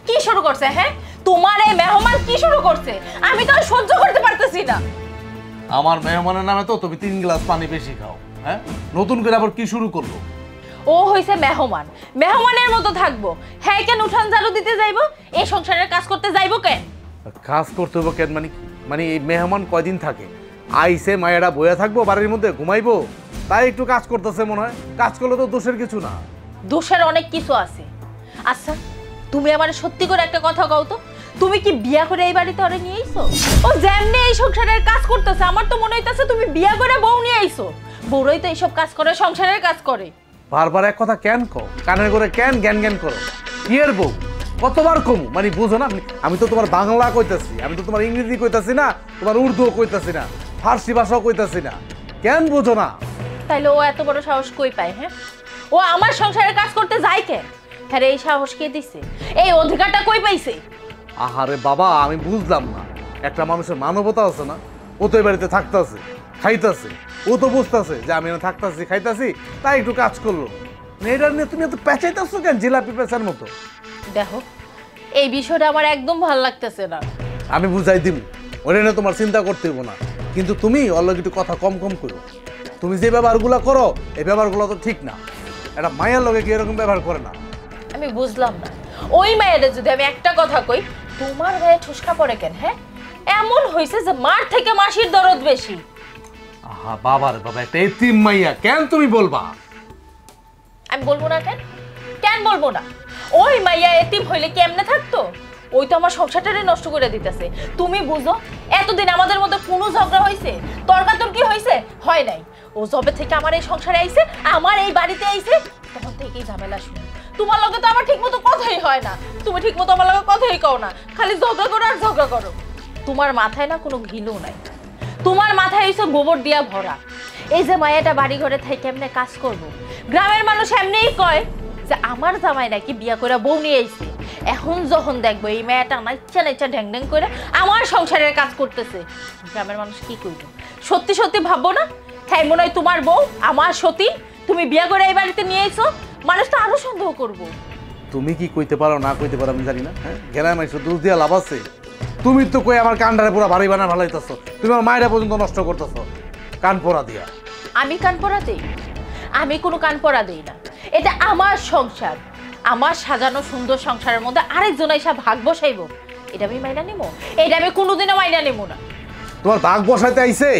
কি শুরু করছে? হ্যাঁ, তোমার এই মেহমান কি শুরু করছে? আমি তো আর সহ্য করতে পারতেছি না। আমার মেহমানের নামে তো তুমি 3 গ্লাস পানি বেশি খাও। হ্যাঁ, নতুন করে আবার কি শুরু করলো? ও হইছে মেহমান, মেহমানের মতো থাকবো। হ্যাঁ, কেন উঠান ঝাড়ু দিতে যাইবো? এই সংসারের কাজ করতে যাইবো কেন? কাজ করতে হবে কেন মানে কি? মানে এই মেহমান কয়দিন থাকে? আইসে মায়েরা বইয়া থাকবো বাড়ির মধ্যে ঘুমাইবো, তাই একটু কাজ করতেছে মনে হয়। কাজ করলে তো দোষের কিছু না। দোষের অনেক কিছু আছে। আচ্ছা, তুমি আমার সত্যি করে একটা কথা কও তো, তুমি কি বিয়া করে এই বাড়িতে ওরে নিয়ে আইছো? ও যেমনি এই সংসারের কাজ করতেছে, আমার তো মনে হইতাছে তুমি বিয়া করে বউ নিয়ে আইছো। বউরাই তো এইসব কাজ করে, সংসারের কাজ করে। বারবার এক কথা কেন কও? কানের করে কেন জ্ঞান জ্ঞান করো? বিয়ের বউ কতবার কমু? মানে বুঝো না? আমি তো তোমার বাংলা কইতাছি, আমি তো তোমার ইংরেজি কইতাছি না, তোমার উর্দুও কইতাছি না, ফার্সি ভাষাও কইতাছি না। কেন বুঝো না? তাইলে ও এত বড় সাহস কই পায়? হ্যাঁ, ও আমার সংসারের কাজ করতে যায় কেন? হ্যাঁ, এই সাহস কে দিছে? এই অধিকারটা কই পাইছে? আহারে বাবা, আমি বুঝলাম না। একটা মানুষের মানবতা আছে না? ও তো এই বাড়িতে থাকতেছে, খাইতেছে, ও তো বুঝতেছে যে আমি থাকতেছি খাইতেছি, তাই একটু কাজ করলো। এটা নিয়ে তুমি এত পেঁচাইতেছো কেন জিলাপি পেঁচার মতো? দেখো, এই বিষয়টা আমার একদম ভালো লাগতেছে না। আমি বুঝাই দিব, ওটা নিয়ে তোমার চিন্তা করতে হইব না। কিন্তু তুমি অলরেডি একটু কথা কম কম করো। তুমি যে ব্যবহারগুলো করো, এই ব্যবহারগুলো তো ঠিক না। একটা মায়ের লোকে কি এরকম ব্যবহার করে না? আমি বুঝলাম না, ওই মায়েরা যদি আমি একটা কথা কই, তোমার গায়ে ঠুসকা পড়ে কেন? হ্যাঁ, এমন হইছে যে মার থেকে মাসির দরদ বেশি। আহা বাবার বাবা, একটা এতিম মাইয়া, কেন তুমি বলবা? আমি বলবো না কেন? কেন বলবো না? ওই মাইয়া এতিম হইলে কেমনে থাকতো? ওই তো আমার সংসারটারে নষ্ট করে দিতেছে। তুমি বুঝো, এতদিন আমাদের মধ্যে কোনো ঝগড়া হয়েছে, তর্কাতর্কি হয়েছে? হয় নাই। ও যবে থেকে আমার এই সংসারে আইছে, আমার এই বাড়িতে আইছে, তখন থেকেই ঝামেলা শুরু। তোমার লগে তো আমার ঠিকমতো কথাই হয় না, তুমি ঠিকমতো আমার লগে কথাই কও না, খালি ঝগড়া করো আর ঝগড়া করো। তোমার মাথায় না কোনো ঘিলু নাই, তোমার মাথায় হইছে গোবর দিয়া ভরা। এই যে মায়াটা বাড়ি ঘরে থেকে কেমনে কাজ করব, গ্রামের মানুষ এমনিই কয় যে আমার জামাই নাকি বিয়া করে বউ নিয়ে আইছে। এখন যখন দেখবো এই মেয়েটা নাইচা নাইচা ঢ্যাং ঢ্যাং করে আমার সংসারের কাজ করতেছে, গ্রামের মানুষ কি কইব? সত্যি সত্যি ভাববো না? হ্যাঁ, মনে হয় তোমার বউ আমার সতী, তুমি বিয়া করে এই বাড়িতে নিয়ে আইছো, মানুষ তো আরো সন্দেহ করবো। তুমি কি কইতে পারো না কইতে পারো আমি জানি না। হ্যাঁ, গ্রামে এসে দোষ দিয়া লাভ আছে? তুমি তো কই আমার কানটারে পুরো ভারী বানা ভালাইতেছো, তুমি আমার মায়েরা পর্যন্ত নষ্ট করতেছো কান পরা দিয়া। আমি কান পরা দেই? আমি কোনো কান পরা দেই না। এটা আমার সংসার, আমার সাজানো সুন্দর সংসারের মধ্যে আরেকজন এসে ভাগ বসাইবো, এটা আমি মাইনা নিব? এটা আমি কোনোদিনও মাইনা নিব না। তোমার ভাগ বসাইতে আইছে?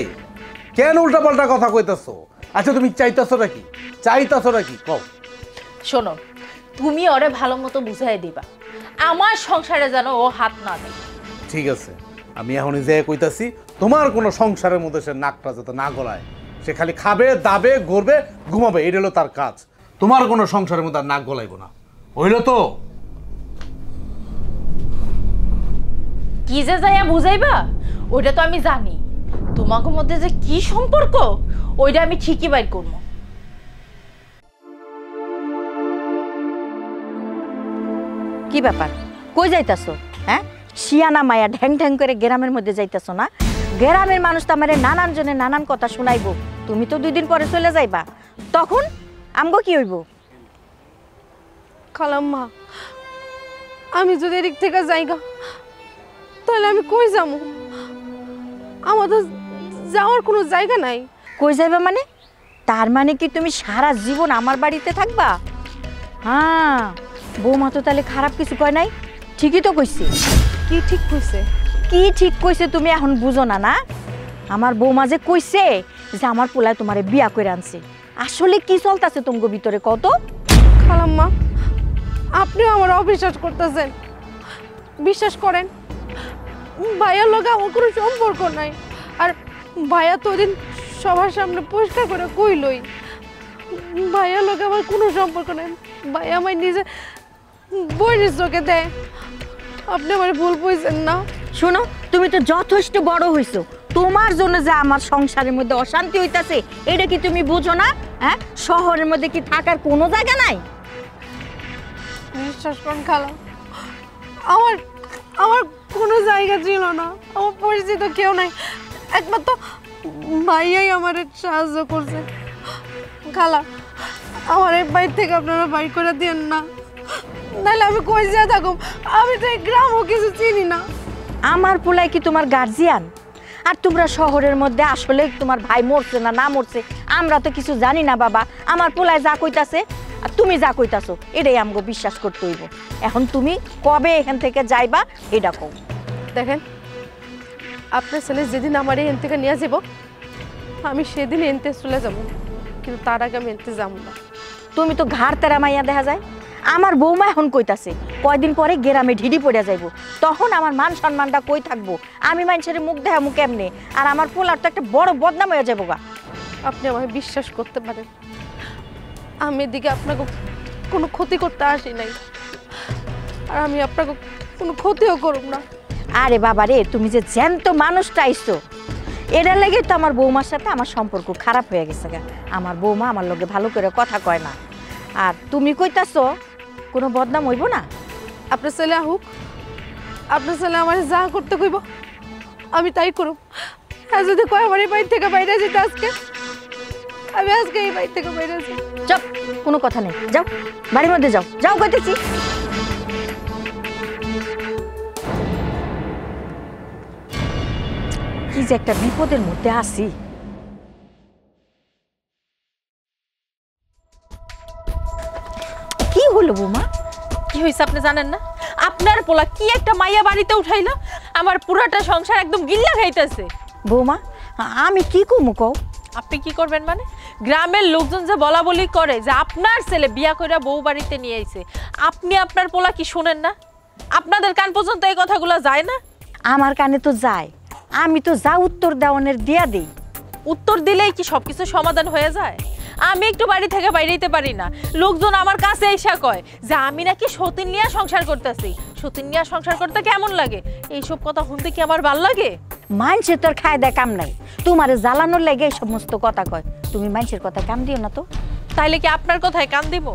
কেন উল্টা পাল্টা কথা কইতেছো? আচ্ছা, তুমি চাইতেছো নাকি? চাইতেছো নাকি কও? শোনো, তুমি ওরে ভালো মতো বুঝাই দিবা, আমার সংসারে যেন ও হাত না দেয়। ঠিক আছে, আমি এখনই যে কইতাছি, তোমার কোনো সংসারের মধ্যে সে নাকটা যাতে না গলায়। সে খালি খাবে, দাবে, ঘুরবে, ঘুমাবে, এটা হলো তার কাজ। তোমার কোনো সংসারের মধ্যে আর নাক গলাইব না, হইলো তো? কি যে যাইয়া বুঝাইবা ওইটা তো আমি জানি, তোমাদের মধ্যে যে কি সম্পর্ক ওইটা আমি ঠিকই বাইর করবো। কি ব্যাপার, কই যাইতাছো? হ্যাঁ, শিয়ানা মায়া ঢ্যাং ঢ্যাং করে গ্রামের মধ্যে যাইতাছো না? গ্রামের মানুষ তো আমার নানান জনে নানান কথা শুনাইবো, তুমি তো 2 দিন পরে চলে যাইবা, তখন আমগো কি হইব? খালাম্মা, আমি যদি এদিক থেকে যাইগা তাহলে আমি কই যাবো? আমাদের যাওয়ার কোনো জায়গা নাই। কই যাইবা মানে? তার মানে কি তুমি সারা জীবন আমার বাড়িতে থাকবা? হ্যাঁ, বৌমা তো তাহলে খারাপ কিছু কয় নাই, ঠিকই তো কইছে। কি ঠিক কইছে? কি ঠিক কইছে তুমি এখন বুঝো না? না, আমার বৌমা যে কইছে যে আমার পোলায় তোমারে বিয়া করে আনছে। আসলে কি চলতেছে তোমার ভিতরে কত? খালাম্মা, আপনিও আমার অবিশ্বাস করতেছেন। বিশ্বাস করেন, ভাইয়ার লগে আমার কোনো সম্পর্ক নাই। আর ভাইয়া তো ওদিন সবার সামনে পরিষ্কার করে কইলই ভাইয়ার লগে আমার কোনো সম্পর্ক নাই। ভাইয়া আমার নিজে বইয়ের চোখে দেয়। আপনি আমার ভুল বুঝছেন না। শোনো, তুমি তো যথেষ্ট বড় হইছো, তোমার জন্য যে আমার সংসারের মধ্যে অশান্তি হইতাছে এটা কি তুমি বুঝো না? হ্যাঁ, শহরের মধ্যে কি থাকার কোনো জায়গা নাই? বিশ্বাস করুন খালা, আমার আমার কোনো জায়গা ছিল না, আমার পরিচিত কেউ নাই, একমাত্র ভাইয়াই আমার সাহায্য করছে। খালা, আমার এই বাইর থেকে আপনারা বাইর করে দিয়েন না, নাহলে আমি কই যা থাকুম, আমি তো এই গ্রামও কিছু চিনি না। আমার পোলাই কি তোমার গার্জিয়ান? আর তোমরা শহরের মধ্যে আসলে তোমার ভাই মরছে না না মরছে আমরা তো কিছু জানি না বাবা। আমার পোলাই যা কইতাছে আর তুমি যা কইতাছো এটাই আমাকে বিশ্বাস করতে হইব। এখন তুমি কবে এখান থেকে যাইবা এটা কও। দেখেন, আপনার ছেলে যেদিন আমার এখান থেকে নিয়ে যাব আমি সেদিন এনতে চলে যাব, কিন্তু তার আগে আমি এনতে যাব না। তুমি তো ঘাড় তেরা মাইয়া দেখা যায়। আমার বৌমা এখন কইতাছে কয়দিন পরে গ্রামে ঢিডি পড়ে যাইব, তখন আমার মান সম্মানটা কই থাকবো? আমি মানুষের মুখ দেখামু কেমনে? আর আমার পোলার তো একটা বড় বদনাম হয়ে যাবো গা। আপনি আমাকে বিশ্বাস করতে পারেন, আমি এদিকে আপনাকে কোনো ক্ষতি করতে আসি নাই, আর আমি আপনাকে কোনো ক্ষতিও করব না। আরে বাবা রে, তুমি যে জ্যান্ত মানুষটা আইছো এটা লেগে তো আমার বৌমার সাথে আমার সম্পর্ক খারাপ হয়ে গেছে গা। আমার বৌমা আমার লগে ভালো করে কথা কয় না, আর তুমি কইতাছো কোনো বদনাম হইব না? আপনার ছেলে আহুক, আপনার ছেলে আমার যা করতে কইব আমি তাই করব। আর যদি কয় আমার এই বাড়ি থেকে বাইরে যেতে আজকে, আমি আজকে এই বাড়ি থেকে বাইরে যাই। চুপ, কোনো কথা নেই, যাও বাড়ির মধ্যে যাও, যাও কইতেছি। কি যে একটা বিপদের মধ্যে আছি। কি হলো বৌমা? কি হয়েছে আপনি জানেন না? আপনার পোলা কি একটা মাইয়া বাড়িতে উঠাইলো, আমার পুরাটা সংসার একদম গিল্লা খাইতেছে। বৌমা আমি কি কমু কও? আপনি কি করবেন মানে? গ্রামের লোকজন যে বলা বলি করে যে আপনার ছেলে বিয়া কইরা বউ বাড়িতে নিয়ে আইছে, আপনি আপনার পোলা কি শুনেন না? আপনাদের কান পর্যন্ত এই কথাগুলো যায় না? আমার কানে তো যায়, আমি তো যা উত্তর দেওয়ানের দিয়া দেই। উত্তর দিলেই কি সবকিছু সমাধান হয়ে যায়? আমি একটু বাড়ি থেকে বাইরেতে পারি না, লোকজন আমার কাছে এসে কয় যে আমি নাকি সতীন নিয়ে সংসার করতেছি। সতীন নিয়ে সংসার করতে কেমন লাগে? এইসব কথা শুনতে কি আমার ভাল লাগে? মানুষের তোর খায় দেয় কাম নাই, তোমার জ্বালানোর লেগে এই সমস্ত কথা কয়। তুমি মানুষের কথা কাম দিও না তো। তাইলে কি আপনার কথায় কান দিব?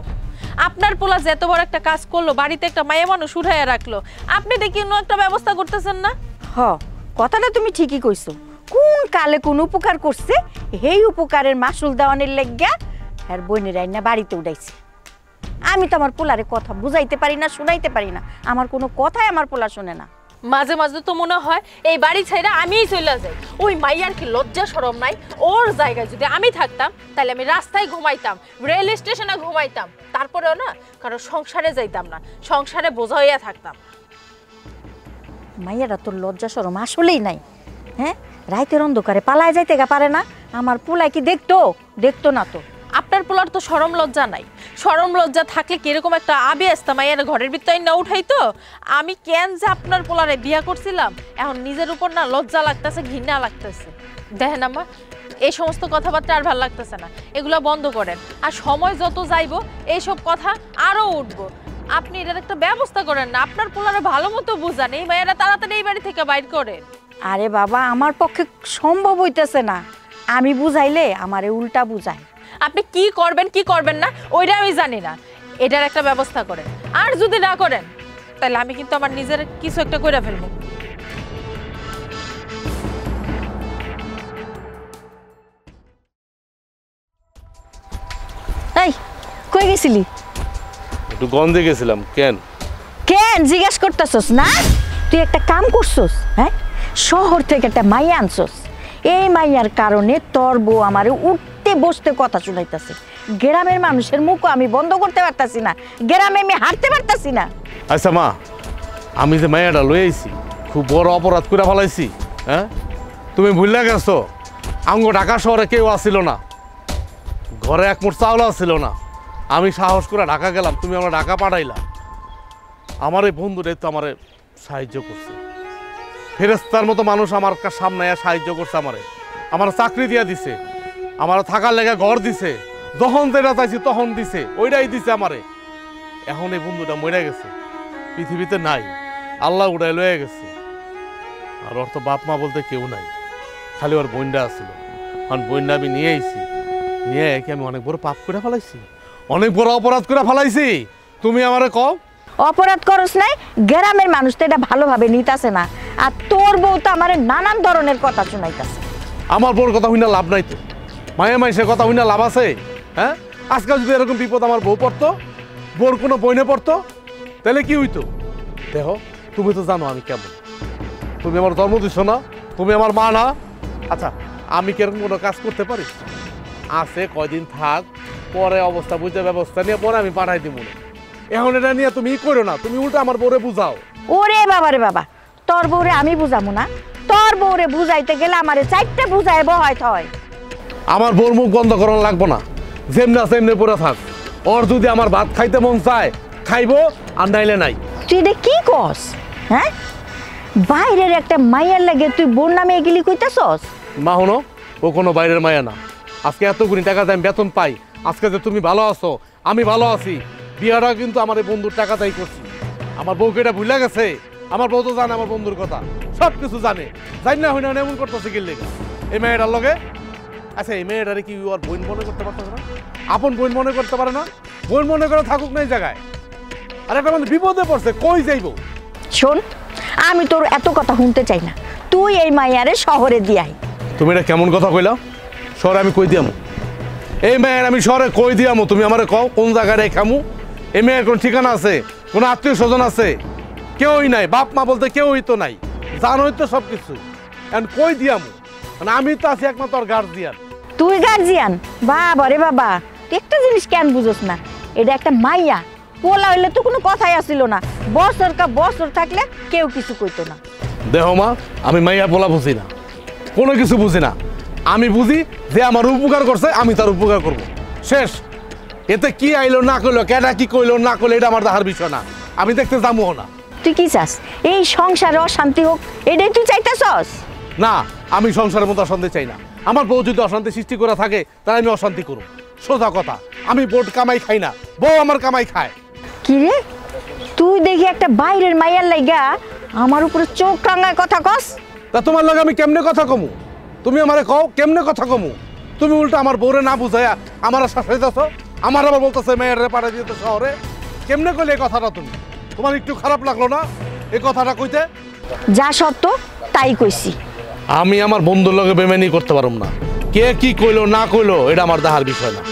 আপনার পোলা যে এত বড় একটা কাজ করলো, বাড়িতে একটা মায়া মানুষ উঠাইয়া রাখলো, আপনি দেখি কোনো একটা ব্যবস্থা করতেছেন না? হ, কথাটা তুমি ঠিকই কইছো। কোন কালে কোন উপকার করছে, এই উপকারের মাসুল দেওয়ানের লেগা আর বোনের আইনা বাড়িতে উঠাইছে। আমি তো আমার পোলারে কথা বুঝাইতে পারি না, শুনাইতে পারি না, আমার কোনো কথাই আমার পোলা শুনে না। মাঝে মাঝে তো মনে হয় এই বাড়ি ছাইরা আমিই চলে যাই। ওই মাইয়ার কি লজ্জা শরম নাই? ওর জায়গায় যদি আমি থাকতাম তাহলে আমি রাস্তায় ঘুমাইতাম, রেল স্টেশনে ঘুমাইতাম, তারপরেও না কারো সংসারে যাইতাম না, সংসারে বোঝা হইয়া থাকতাম। মাইয়ারা তোর লজ্জা শরম আসলেই নাই। হ্যাঁ, রাইতের অন্ধকারে পালায় যাইতে গা পারে না? আমার পোলায় কি দেখতো? দেখতো না তো। আপনার পোলার তো শরম লজ্জা নাই। শরম লজ্জা থাকলে কিরকম একটা আবে আসতাম মাইয়ার ঘরের ভিতরে না উঠাইতো। আমি কেন যে আপনার পোলারে বিয়া করছিলাম, এখন নিজের উপর না লজ্জা লাগতেছে, ঘৃণা লাগতেছে। দেখেন আম্মা, এই সমস্ত কথাবার্তা আর ভালো লাগতেছে না, এগুলো বন্ধ করেন। আর সময় যত যাইবো এইসব কথা আরো উঠবো। আপনি এটার একটা ব্যবস্থা করেন না, আপনার পোলারে ভালো মতো বুঝান, এই মায়েরা তাড়াতাড়ি এই বাড়ি থেকে বাইর করেন। আরে বাবা, আমার পক্ষে সম্ভব হইতেছে না। আমি বুঝাইলে আমারে উল্টা বুঝায়। আপনি কি করবেন কি করবেন না ওইটা আমি জানি না, এটার একটা ব্যবস্থা করেন। আর যদি না করেন তাহলে আমি কিন্তু আমার নিজের কিছু একটা করে ফেলবো। এই কই গেছিলি? একটু গন্ধে গেছিলাম। কেন কেন জিজ্ঞেস করতেছস না? তুই একটা কাম করছস, হ্যাঁ, শহর থেকে একটা মাইয়া আনছস। এই মাইয়ার কারণে তোর বউ আমারে উঠতে বসতে কথা শুনাইতেছে। গ্রামের মানুষের মুখও আমি বন্ধ করতে পারতাছি না, গ্রামে আমি হাঁটতে পারতাছি না। আচ্ছা মা, আমি যে মায়াটা লই আইছি খুব বড় অপরাধ করে ফেলাইছি? হ্যাঁ, তুমি ভুলে গেছো আঙ্গ ঢাকা শহরে কেউ আসছিল না, ঘরে এক মুঠ চাউল আসছিল না। আমি সাহস করে ঢাকা গেলাম, তুমি আমরা ঢাকা পাঠাইলা। আমার এই বন্ধুটাই তো আমার সাহায্য করছে, ফেরেস্তার মতো মানুষ আমার সামনে সাহায্য করছে। আমার চাকরি দিয়া দিছে, আমার থাকার লেগে ঘর দিছে, যখন যেটা চাইছি তখন দিছে, ওইটাই দিছে আমারে। এখন এই বন্ধুটা মরে গেছে, পৃথিবীতে নাই। আল্লাহ উড়াই লয়ে গেছে। আর ওর তো বাপ মা বলতে কেউ নাই, খালি ওর বোনটা আসছিল। কারণ বোনটা আমি নিয়ে আইছি, নিয়ে কি আমি অনেক বড় পাপ করে ফেলাইছি, অনেক বড় অপরাধ করে ফেলাইছি? তুমি আমারে কও। অপরাধ করস নাই, গ্রামের মানুষ তো এটা ভালোভাবে নিতাছে না। আর তোর বউ তো আমার নানান ধরনের কথা শোনাইতাছে। আমার বউর কথা হইনা লাভ নাই তো, মায়ে মাইসের কথা হইনা লাভ আছে? হ্যাঁ, আজকাল যদি এরকম বিপদ আমার বউ পড়তো, বউর কোনো বইনে পড়তো, তাহলে কি হইতো? দেখো, তুমি তো জানো আমি কেমন। তুমি আমার জন্ম দিচ্ছ না, তুমি আমার মা না। আচ্ছা, আমি কিরকম কোনো কাজ করতে পারি? আছে কয়দিন থাক, পরে অবস্থা বুঝে ব্যবস্থা নিয়ে পরে আমি পাঠাই দিব। এখন এটা নিয়ে তুমি করো না, তুমি উল্টো আমার বউরে বুঝাও। ওরে বাবা রে বাবা, তোর বউরে আমি বুঝামু না? তোর বউরে বুঝাইতে গেলে আমারে চারটে বুঝাইব হয়তো হয়। আমার বউর মুখ বন্ধ করানো লাগবো না, যেমনি আছে এমনি পড়ে থাক। ওর যদি আমার ভাত খাইতে মন চায় খাইবো, আর নাইলে নাই। তুই এটা কি কস? হ্যাঁ, বাইরের একটা মাইয়ার লাগে তুই বোন নামে এগুলি কইতাছস? মা হনো, ও কোনো বাইরের মায়া না। আজকে এতগুলি টাকা দিয়ে আমি বেতন পাই, আজকে যে তুমি ভালো আছো, আমি ভালো আছি, বিয়াটা কিন্তু আমার এই বন্ধুর টাকা দায়ী করছি। আমার বউকে এটা ভুলে গেছে। আমার বউ তো জানে আমার বন্ধুর কথা, সব কিছু জানে। জানি না হই না এমন করতেছে কি লেগে এই মেয়েটার লগে। আচ্ছা, এই মেয়েটারে কি ওর বোন মনে করতে পারতেছে না? আপন বোন মনে করতে পারে না? বোন মনে করে থাকুক না এই জায়গায়। আর একটা মানে বিপদে পড়ছে, কই যাইব? শোন, আমি তোর এত কথা শুনতে চাই না, তুই এই মাইয়ারে শহরে দিয়াই। তুমি এটা কেমন কথা কইলা? শহরে আমি কই দিয়ামু? এই মেয়ের আমি শহরে কই দিয়ামু? তুমি আমারে কও কোন জায়গায় খামু? এই মেয়ের কোন ঠিকানা আছে? কোন আত্মীয় স্বজন আছে? কেউই নাই, বাপ মা বলতে কেউই তো নাই, জানোই তো সব কিছু। এখন কই দিয়ামু? মানে আমি তো আছি একমাত্র গার্জিয়ান। তুই গার্জিয়ান? বাবা রে বাবা, তুই একটা জিনিস কেন বুঝোস না? এটা একটা মাইয়া, পোলা হইলে তো কোনো কথাই আসিল না। বছর কা বছর থাকলে কেউ কিছু কইতো না। দেখো মা, আমি মাইয়া পোলা বুঝি না, কোনো কিছু বুঝি না। আমি বুঝি যে আমার উপকার করছে, আমি তার উপকার করব, শেষ। এতে কি আইলো না কইলো, কেডা কি কইলো না কইলো, এটা আমার দেখার বিষয় না। আমি দেখতে যাবো না। তুই কি চাস? এই সংসারে অশান্তি হোক, এটাই তুই চাইতেছস? না, আমি সংসারের মধ্যে অশান্তি চাই না। আমার বউ যদি অশান্তি সৃষ্টি করে থাকে, তাহলে আমি অশান্তি করব, সোজা কথা। আমি বোট কামাই খাই না, বউ আমার কামাই খায়। কি রে, তুই দেখি একটা বাইরের মাইয়ার লাইগা আমার উপরে চোখ রাঙায় কথা কস? তা তোমার লগে আমি কেমনে কথা কমু? তুমি আমারে কও কেমনে কথা কমু? তুমি উল্টো আমার বউরে না বুঝাইয়া আমার শাসাইতেছ, আমার আবার বলতেছে মেয়েরে পাড়া দিতে শহরে। কেমনে কইলে এই কথাটা? তুমি, তোমার একটু খারাপ লাগলো না এই কথাটা কইতে? যা সত্য তাই কইছি। আমি আমার বন্ধুর লগে বেমানি করতে পারব না। কে কি কইলো না কইলো, এটা আমার দেখার বিষয় না।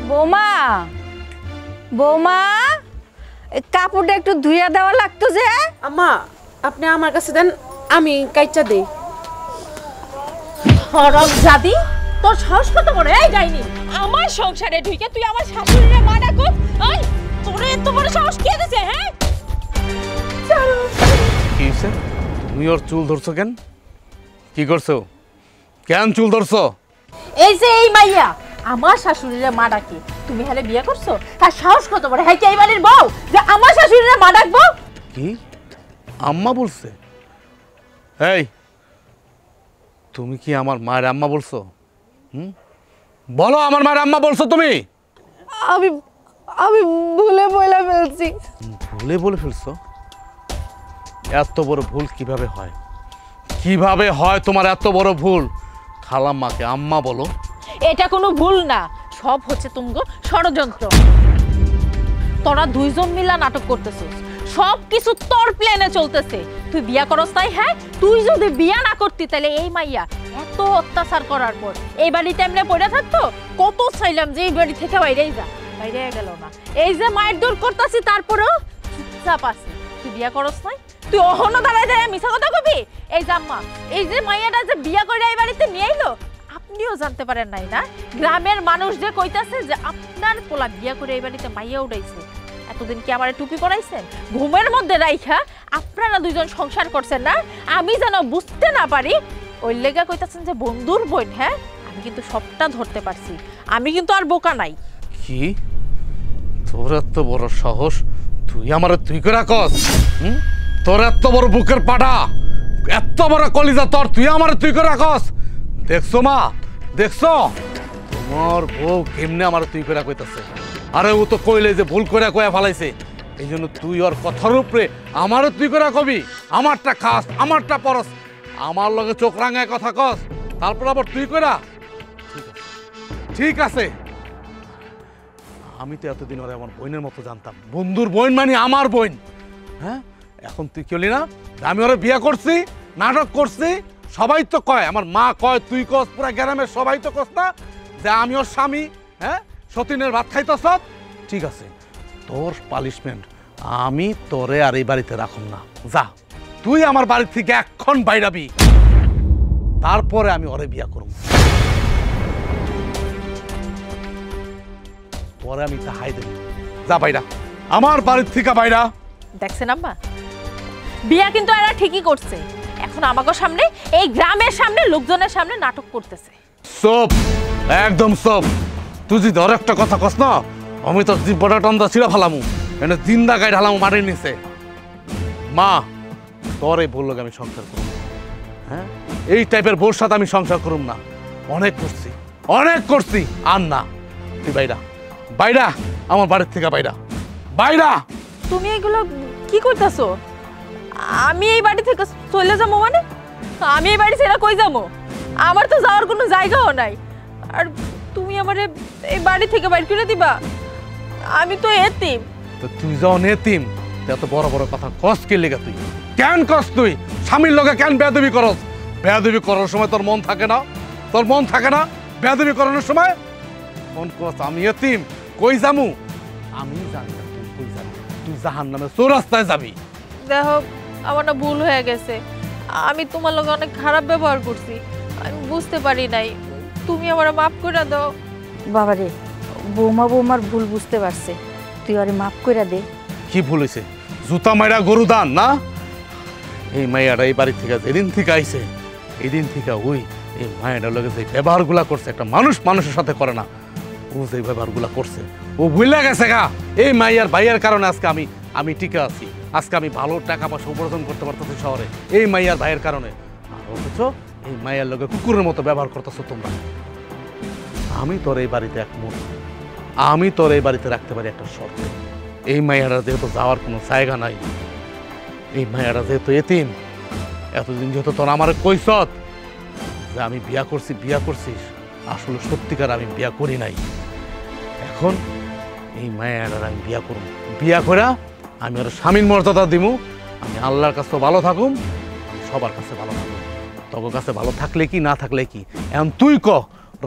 বৌমা, বৌমা, এই কাপড়টা একটু ধুইয়া দেওয়া লাগতো যে। আম্মা, আপনি আমার কাছে দেন, আমি কাইচা দেই। হরক জাদি, তোর সাহস কত বড়? এই যাইনি আমার সংসারে ঢুকে তুই আমার শাশুড়িরে মা ডাকো? এই তোরে এত বড় সাহস কে দিছে? হ্যাঁ, কি হইছে? তুমি ওর চুল ধরছো কেন? কি করছো? কেন চুল ধরছো? এই যে এই মাইয়া আমার শাশুড়িরে মা ডাকে, তুমি হেলে বিয়ে করছো? তার সাহস কত বড়? হ্যাঁ, এই বাড়ির বউ যে আমার শাশুড়িরে মা ডাকবো? কি আম্মা বলছে? এই, তুমি কি আমার মায়ের আম্মা বলছো? বলো, আমার মায়ের আম্মা বলছো তুমি? আমি আমি ভুলে বইলা ফেলছি। ভুলে বলে ফেলছো? এত বড় ভুল কিভাবে হয়? কিভাবে হয় তোমার এত বড় ভুল? খালাম্মাকে আম্মা বলো? এটা কোনো ভুল না, সব হচ্ছে তুমগো ষড়যন্ত্র। তোরা দুইজন মিলা নাটক করতেছিস, সব কিছু তোর প্ল্যানে চলতেছে। তুই বিয়া করস তাই? হ্যাঁ, তুই যদি বিয়া না করতি তাহলে এই মাইয়া এত অত্যাচার করার পর এই বাড়িতে এমনি পড়ে থাকতো? কত চাইলাম যে এই বাড়ি থেকে বাইরেই যা, বাইরে গেল না। এই যে মায়ের দূর করতেছি, তারপরেও চুপচাপ আছে। তুই বিয়া করস নাই, তুই অহনো দাঁড়ায় দাঁড়ায় মিছা কথা কবি? এই যে আম্মা, এই যে মাইয়াটা যে বিয়া করে এই বাড়িতে নিয়ে আইলো, আপনিও জানতে পারেন নাই না? গ্রামের মানুষ যে কইতাছে যে আপনার পোলা বিয়া করে এই বাড়িতে মাইয়া উঠাইছে। এতদিন কি আমার টুপি পরাইছেন? ঘুমের মধ্যে রাইখা আপনারা দুইজন সংসার করছেন না? আমি যেন বুঝতে না পারি ওই লেগা কইতাছেন যে বন্ধুর বোন। হ্যাঁ, আমি কিন্তু সবটা ধরতে পারছি, আমি কিন্তু আর বোকা নাই। কি তোর এত বড় সাহস? তুই আমার তুই করে কস? তোর এত বড় বুকের পাটা? এত বড় কলিজা তোর, তুই আমার তুই করে রাখস? দেখছো মা, দেখছো তোমার বউ কেমনে আমার তুই করে কইতাছে? আরে ও তো কইলে যে ভুল করে কয়া ফেলাইছে, এই জন্য তুই ওর কথার উপরে আমারও তুই করে কবি? আমারটা খাস, আমারটা পরস, আমার লগে চোখ রাঙায় কথা কস, তারপর আবার তুই কইরা? ঠিক আছে, আমি তো এতদিন ওরা আমার বোনের মতো জানতাম, বন্ধুর বোন মানে আমার বোন। হ্যাঁ, এখন তুই কেলি না আমি ওরা বিয়ে করছি, নাটক করছি, সবাই তো কয়, আমার মা কয়, তুই কস, পুরা গ্রামের সবাই তো কস না যে আমি ওর স্বামী। হ্যাঁ, সতীনের ভাত খাইতেছ, ঠিক আছে, তোর পানিশমেন্ট আমি তোরে আর এই বাড়িতে রাখুন না। যা, তুই আমার বাড়ি থেকে এখন বাইরাবি, তারপরে আমি ওরে বিয়া করব, পরে আমি তাহাই দেব। যা বাইরা, আমার বাড়ির থেকে বাইরা। দেখছেন আম্মা, বিয়া কিন্তু এরা ঠিকই করছে। এখন আমাকে সামনে, এই গ্রামের সামনে, লোকজনের সামনে নাটক করতেছে। সব একদম সব। তুই যদি ধর একটা কথা কস না, আমি তোর জিব্বটা টন্দা ছিঁড়া ফেলামু, এনে জিন্দা গায়ে ঢালামু মাটির নিচে। মা, তোর এই বললো আমি সংসার করুম, হ্যাঁ, এই টাইপের বোর সাথে আমি সংসার করুম না। অনেক করছি, অনেক করছি, আর না। তুই বাইরা, বাইরা আমার বাড়ির থেকে, বাইরা, বাইরা। তুমি এগুলো কি করতেছো? আমি এই বাড়ি থেকে চলে যাবো মানে? আমি এই বাড়ি ছেড়ে কই যাবো? আমার তো যাওয়ার কোনো জায়গাও নাই। আর তুমি আমারে এই বাড়ি থেকে বাইর করে দিবা? আমি তো এতিম। তো তুই যখন এতিম, এত বড় বড় কথা কস কে লেগে? তুই কেন কস? তুই স্বামীর লোকে কেন বেয়াদবি করস? বেয়াদবি করার সময় তোর মন থাকে না? তোর মন থাকে না বেয়াদবি করানোর সময়? মন কস আমি এতিম, কই যামু? আমি জানি না তুই কই যাবি। তুই জাহান্নামে চৌরাস্তায় যাবি। দেখো, আমার না ভুল হয়ে গেছে। আমি তোমার লগে অনেক খারাপ ব্যবহার করছি, আমি বুঝতে পারি নাই। তুমি আমার মাফ করে দাও। বাবারে, বৌমা বৌমার ভুল বুঝতে পারছে, তুই আরে মাফ করে দে। কি ভুল হয়েছে? জুতা মাইরা গরু দান না? এই মাইয়াটা এই বাড়ি থেকে যেদিন থেকে আইছে, এই দিন থেকে ওই এই মায়ের লগে যে ব্যবহারগুলা করছে, একটা মানুষ মানুষের সাথে করে না, ও যে ব্যবহারগুলা করছে ও ভুলে গেছে গা। এই মাইয়ার ভাইয়ের কারণে আজকে আমি টিকে আছি, আজকে আমি ভালো টাকা পয়সা উপার্জন করতে পারতেছি শহরে, এই মাইয়ার ভাইয়ের কারণে। আর অথচ এই মাইয়ার লগে কুকুরের মতো ব্যবহার করতেছো তোমরা। আমি তোর এই বাড়িতে একমত, আমি তোর এই বাড়িতে রাখতে পারি একটা শর্ত। এই মাইয়ারা যেহেতু যাওয়ার কোনো জায়গা নাই, এই মাইয়ারা যেহেতু এতিম, এতদিন যেহেতু তোর আমার কইসত যে আমি বিয়া করছি, বিয়া করছিস, আসলে সত্যিকার আমি বিয়া করি নাই। এখন এই মায়ের আমি বিয়া করব, বিয়া করে আমি ওর স্বামীর মর্যাদা দিমু, আমি আল্লাহর কাছে ভালো থাকুম, আমি সবার কাছে ভালো থাকুম। তোর কাছে ভালো থাকলে কি, না থাকলে কি, এখন তুই ক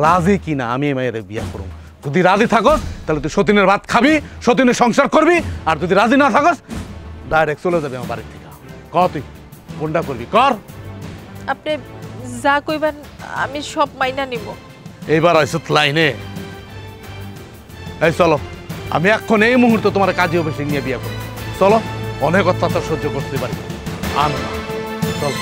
রাজি কি না আমি এই মায়ের বিয়া করব। যদি রাজি থাকস তাহলে তুই সতীনের ভাত খাবি, সতীনের সংসার করবি, আর যদি রাজি না থাকস ডাইরেক্ট চলে যাবে আমার বাড়ির থেকে। ক তুই কোনটা করবি, কর। আপনি যা কইবেন আমি সব মাইনা নিব। এইবার আইসত লাইনে। এই চলো, আমি এখন এই মুহূর্তে তোমার কাজী অফিসে নিয়ে বিয়ে করবো। চলো, অনেক অত্যাচার সহ্য করতে পারি। চলো।